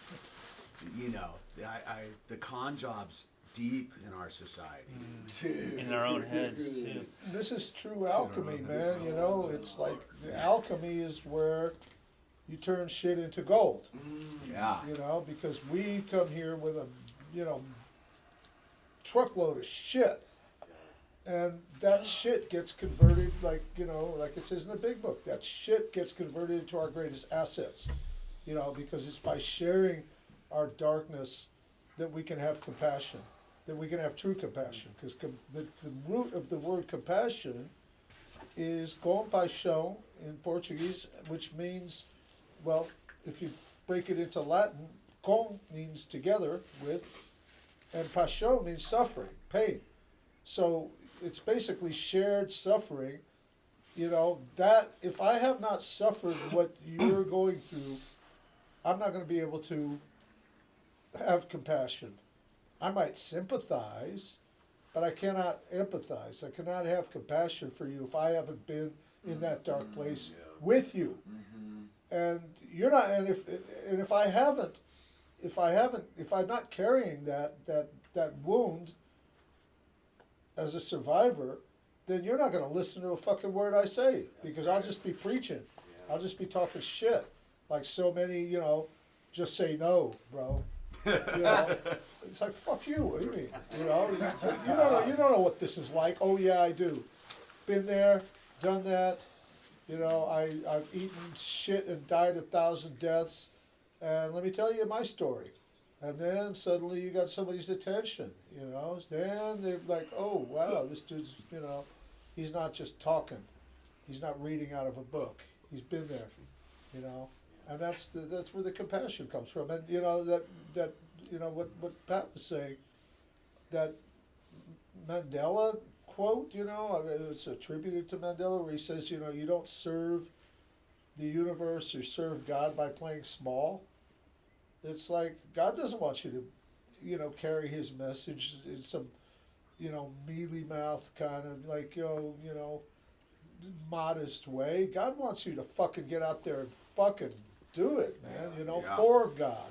you know, the con job's deep in our society. Dude. In our own heads too. This is true alchemy, man. You know, it's like the alchemy is where you turn shit into gold. Yeah. You know, because we come here with a, you know, truckload of shit. And that shit gets converted, like, you know, like it says in the big book, that shit gets converted into our greatest assets. You know, because it's by sharing our darkness that we can have compassion, that we can have true compassion. Because the root of the word compassion is compaixão in Portuguese, which means, well, if you break it into Latin, com means together with, and paixão means suffering, pain. So it's basically shared suffering. You know, that if I have not suffered what you're going through, I'm not going to be able to have compassion. I might sympathize, but I cannot empathize. I cannot have compassion for you if I haven't been in that dark place with you. And you're not. And if I'm not carrying that wound as a survivor, then you're not going to listen to a fucking word I say, because I'll just be preaching. I'll just be talking shit, like so many, you know, just say no, bro. You know, it's like, fuck you. What do you mean? You know, you don't know what this is like. Oh yeah, I do. Been there, done that. You know, I've eaten shit and died 1,000 deaths, and let me tell you my story. And then suddenly you got somebody's attention, you know. Then they're like, oh, wow, this dude's, you know, he's not just talking. He's not reading out of a book. He's been there, you know. And that's where the compassion comes from. And, you know, that you know, what Pat was saying, that Mandela quote, you know, I mean, it's attributed to Mandela, where he says, you know, you don't serve the universe or serve God by playing small. It's like, God doesn't want you to, you know, carry his message in some, you know, mealy mouth kind of like, you know, modest way. God wants you to fucking get out there and fucking do it, man, you know, for God,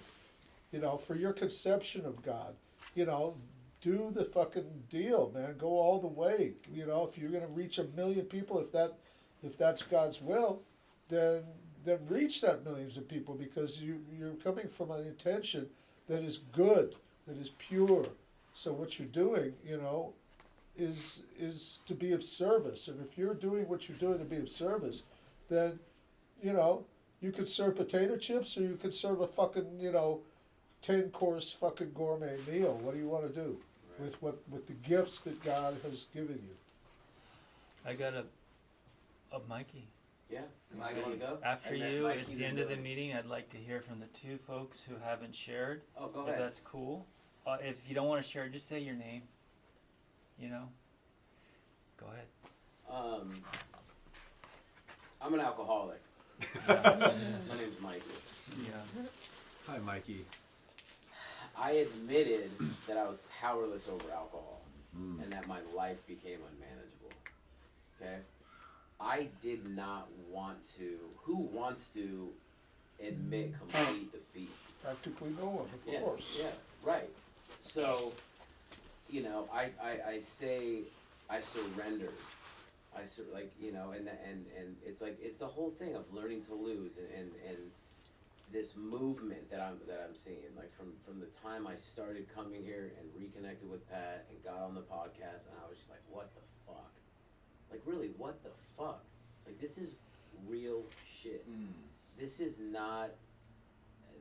you know, for your conception of God, you know, do the fucking deal, man, go all the way, you know, if you're going to reach 1 million people, if that's God's will, then reach that millions of people, because you're coming from an intention that is good, that is pure. So what you're doing, you know, is to be of service. And if you're doing what you're doing to be of service, then, you know, you could serve potato chips, or you could serve a fucking, you know, 10-course fucking gourmet meal. What do you want to do with the gifts that God has given you? I got a Mikey. Yeah, Mikey, you want to go? After And then you, Mikey it's the the end of the Billy. meeting. I'd like to hear from the two folks who haven't shared. Oh, go If ahead. that's cool. If you don't want to share, just say your name. You know. Go ahead. I'm an alcoholic. My name's Mikey. Yeah. Hi, Mikey. I admitted that I was powerless over alcohol and that my life became unmanageable. Okay? I did not want to. Who wants to admit complete defeat? Practically no one, of course. Yeah, right. So, you know, I say I surrender. Like, you know, and it's like, it's the whole thing of learning to lose and this movement that I'm seeing, like from the time I started coming here and reconnected with Pat and got on the podcast, and I was just like, what the fuck? Like, really, what the fuck? Like, this is real shit. This is not,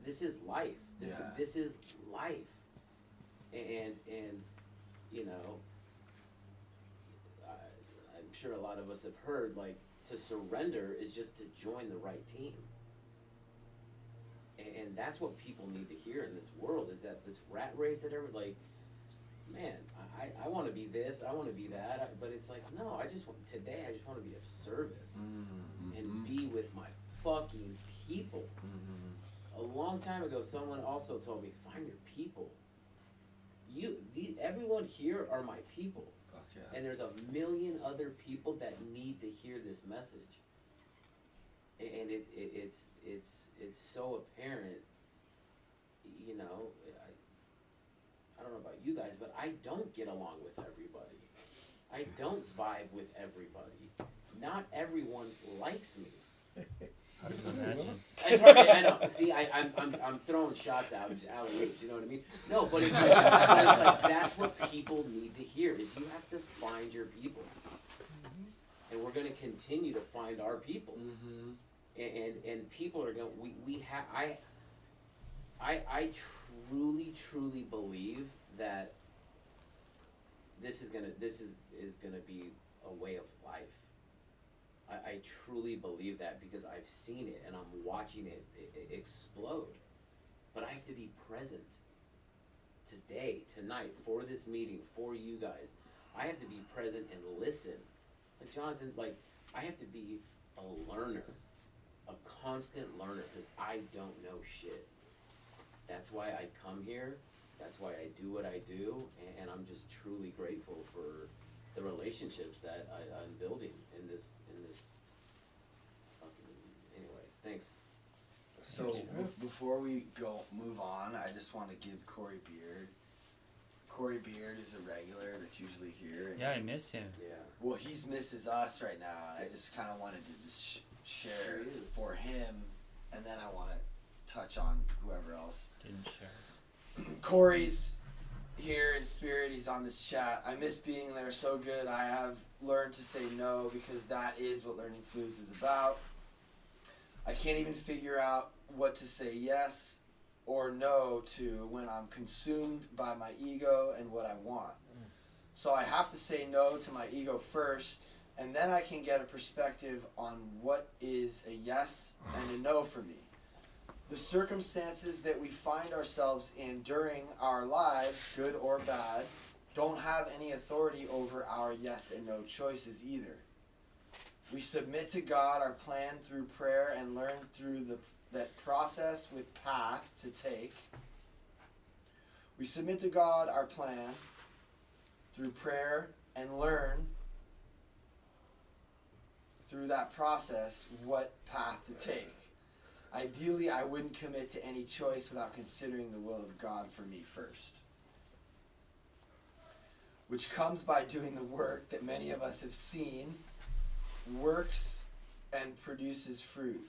this is life. This is life. And you know, I'm sure a lot of us have heard, like, to surrender is just to join the right team. And that's what people need to hear in this world, is that this rat race that like, man, I want to be this, I want to be that, but it's like, no, I just want to be of service and be with my fucking people. A long time ago, someone also told me, find your people. Everyone here are my people. Fuck yeah. And there's a million other people that need to hear this message. And it's so apparent, you know. I don't know about you guys, but I don't get along with everybody. I don't vibe with everybody. Not everyone likes me. Hard to imagine. It's hard. I know. See, I'm throwing shots out, just alley-oops. You know what I mean? No, but it's like that's what people need to hear. Is you have to find your people, and we're going to continue to find our people. And people are going. I truly believe that this is gonna be a way of life. I truly believe that because I've seen it and I'm watching it explode. But I have to be present today, tonight, for this meeting, for you guys. I have to be present and listen. Like Jonathan, like, I have to be a learner, a constant learner, because I don't know shit. That's why I come here. That's why I do what I do, and I'm just truly grateful for the relationships that I'm building in this fucking. Anyways, thanks. So before we move on, I just want to give Corey Beard. Corey Beard is a regular that's usually here. Yeah, I miss him. Yeah. Well, he's misses us right now, and I just kind of wanted to just share for him, and then I want to touch on whoever else. Didn't share. Corey's here in spirit. He's on this chat. I miss being there so good. I have learned to say no because that is what Learning to Lose is about. I can't even figure out what to say yes or no to when I'm consumed by my ego and what I want. So I have to say no to my ego first, and then I can get a perspective on what is a yes and a no for me. The circumstances that we find ourselves in during our lives, good or bad, don't have any authority over our yes and no choices either. We submit to God our plan through prayer and learn through that process with path to take. We submit to God our plan through prayer and learn through that process what path to take. Ideally, I wouldn't commit to any choice without considering the will of God for me first, which comes by doing the work that many of us have seen works and produces fruit.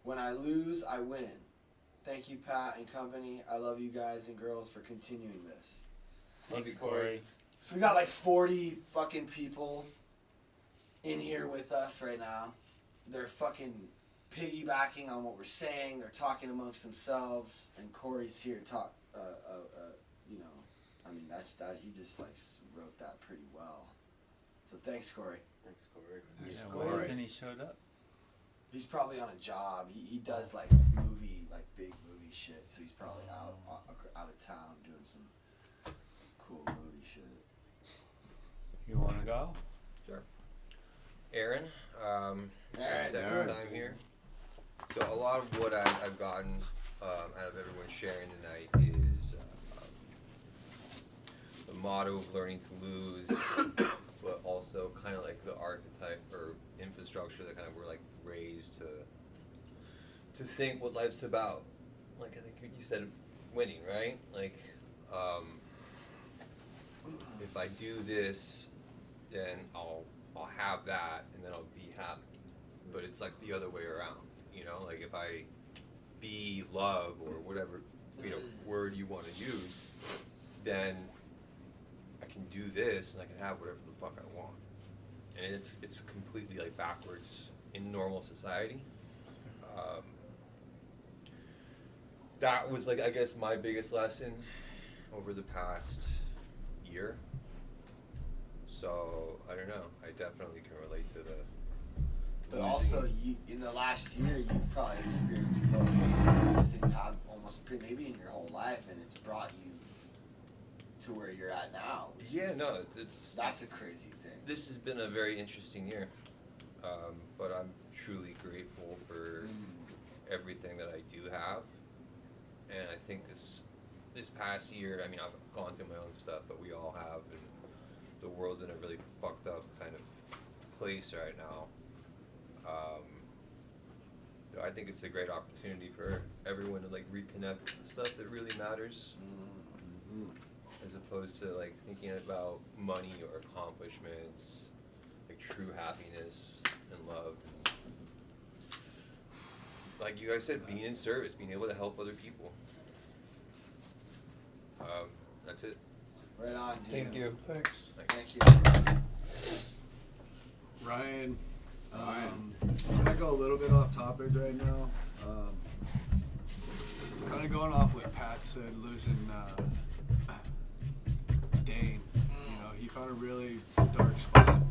When I lose, I win. Thank you, Pat and company. I love you guys and girls for continuing this. Thanks, Corey. So we got like 40 fucking people in here with us right now. They're fucking piggybacking on what we're saying. They're talking amongst themselves, and Corey's here talk. You know, I mean that's that. He just like wrote that pretty well. So thanks, Corey. Thanks, Corey. Yeah, why hasn't he showed up? He's probably on a job. He does like big movie shit. So he's probably out of town doing some cool movie shit. You want to go? Sure. Aaron, second time here. So a lot of what I've gotten out of everyone sharing tonight is the motto of learning to lose, but also kind of like the archetype or infrastructure that kind of we're like raised to think what life's about. Like I think you said winning, right? Like if I do this, then I'll have that, and then I'll be happy. But it's like the other way around, you know. Like if I be love or whatever word you want to use, then I can do this and I can have whatever the fuck I want. And it's completely like backwards in normal society. That was like I guess my biggest lesson over the past year. So I don't know. I definitely can relate to the. But also, in the last year, you've probably experienced more things than you have almost maybe in your whole life, and it's brought you to where you're at now. That's a crazy thing. This has been a very interesting year, but I'm truly grateful for everything that I do have, and I think this past year, I mean, I've gone through my own stuff, but we all have, and the world's in a really fucked up kind of place right now. I think it's a great opportunity for everyone to like reconnect with the stuff that really matters, as opposed to like thinking about money or accomplishments, like true happiness and love. Like you guys said, being in service, being able to help other people. That's it. Right on, dude. Thank you. Thanks. Thank you. Ryan, can I go a little bit off topic right now? Kind of going off what Pat said, losing Dane. You know, he found a really dark spot.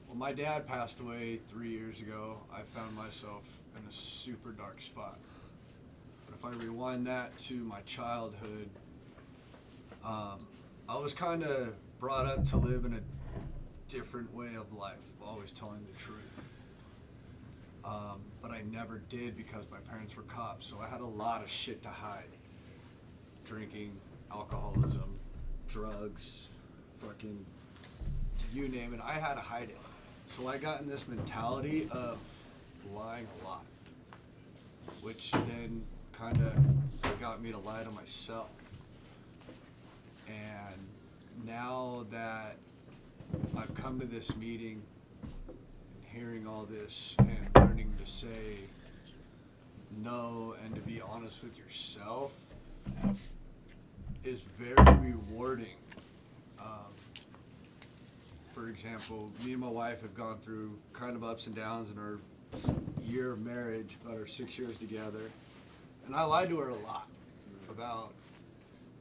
When my dad passed away 3 years ago, I found myself in a super dark spot. But if I rewind that to my childhood, I was kind of brought up to live in a different way of life, always telling the truth. But I never did because my parents were cops, so I had a lot of shit to hide. Drinking, alcoholism, drugs, fucking, you name it, I had to hide it. So I got in this mentality of lying a lot, which then kind of got me to lie to myself. And now that I've come to this meeting, hearing all this and learning to say no and to be honest with yourself is very rewarding. For example, me and my wife have gone through kind of ups and downs in our year of marriage, about our 6 years together. And I lied to her a lot about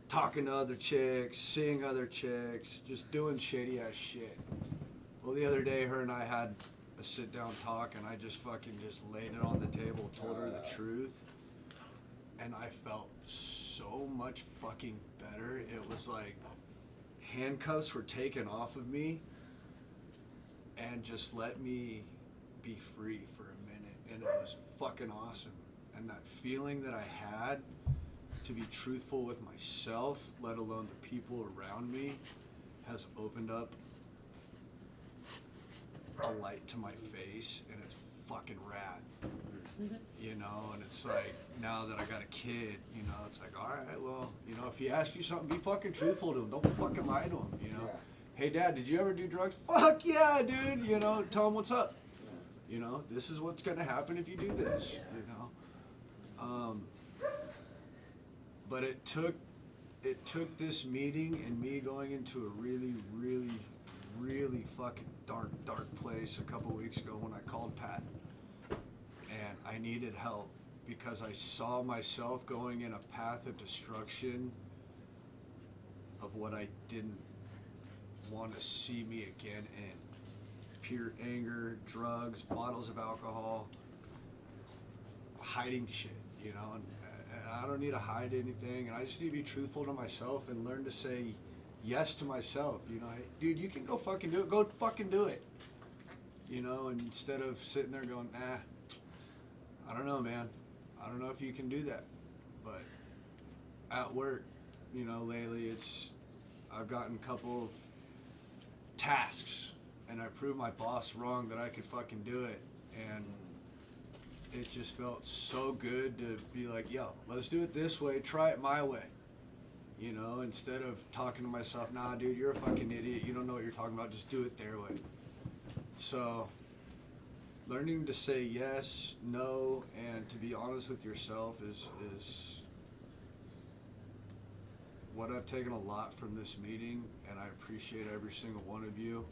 talking to other chicks, seeing other chicks, just doing shady ass shit. Well, the other day, her and I had a sit down talk, and I just fucking just laid it on the table, told her the truth, and I felt so much fucking better. It was like handcuffs were taken off of me and just let me be free for a minute, and it was fucking awesome. And that feeling that I had to be truthful with myself, let alone the people around me, has opened up a light to my face, and it's fucking rad. You know, and it's like, now that I got a kid, you know, it's like, all right, well, you know, if he asks you something, be fucking truthful to him. Don't fucking lie to him, you know. Yeah. Hey, Dad, did you ever do drugs? Fuck yeah, dude. You know, tell him what's up. You know, this is what's going to happen if you do this, you know. But it took this meeting and me going into a really, really, really fucking dark place a couple weeks ago when I called Pat. And I needed help because I saw myself going in a path of destruction of what I didn't want to see me again in. Pure anger, drugs, bottles of alcohol, hiding shit, you know. And I don't need to hide anything, and I just need to be truthful to myself and learn to say yes to myself. You know, hey, dude, you can go fucking do it. Go fucking do it. You know, and instead of sitting there going, nah, I don't know, man. I don't know if you can do that. But at work, you know, lately I've gotten a couple of tasks, and I proved my boss wrong that I could fucking do it, and it just felt so good to be like, yo, let's do it this way, try it my way. You know, instead of talking to myself, nah, dude, you're a fucking idiot, you don't know what you're talking about, just do it their way. So, learning to say yes, no, and to be honest with yourself is what I've taken a lot from this meeting, and I appreciate every single one of you.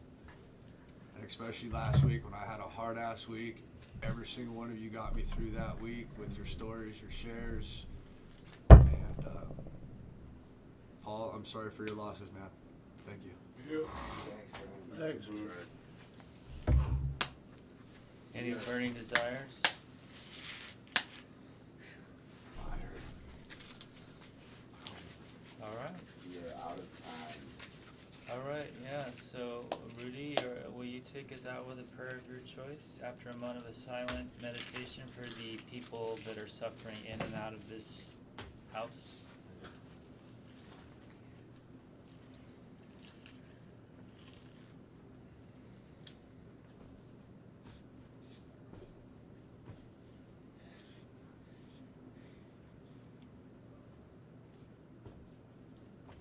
And especially last week when I had a hard-ass week, every single one of you got me through that week with your stories, your shares. And Paul, I'm sorry for your losses, man. Thank you. Thanks. Any burning desires? All right. You're out of time. All right, yeah, so Rudy, will you take us out with a prayer of your choice after a moment of silent meditation for the people that are suffering in and out of this house?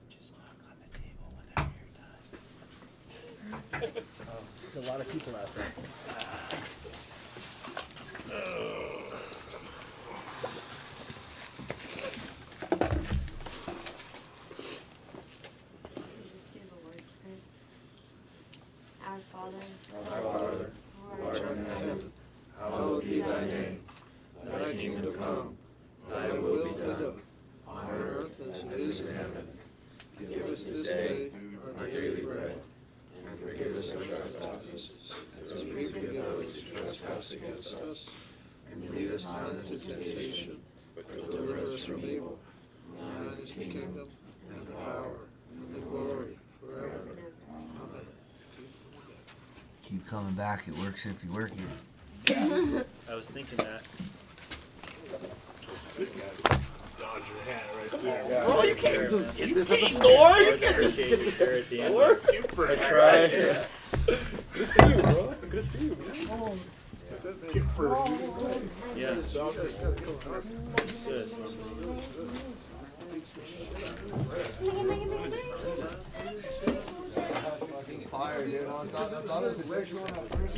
Just knock on the table whenever you're done. There's a lot of people out there. Just do the Lord's Prayer. Our Father, Our Father, who art in heaven, hallowed be thy name. Thy kingdom come, thy will be done, on earth as it is in heaven. Give us this day our daily bread, and forgive us our trespasses, as we forgive those who trespass against us. And lead us not into temptation, but deliver us from evil. Thine is the kingdom, and the power, and the glory, forever. Amen. Keep coming back. It works if you work it. I was thinking that. Dodge your hat right there. Oh, you can't just get this at the store? You can't just get this at the store? I tried. Good to see you, bro. Good to see you, man. Skipper. Yeah. Good. Fire, dude. I thought it was a sexual one at first.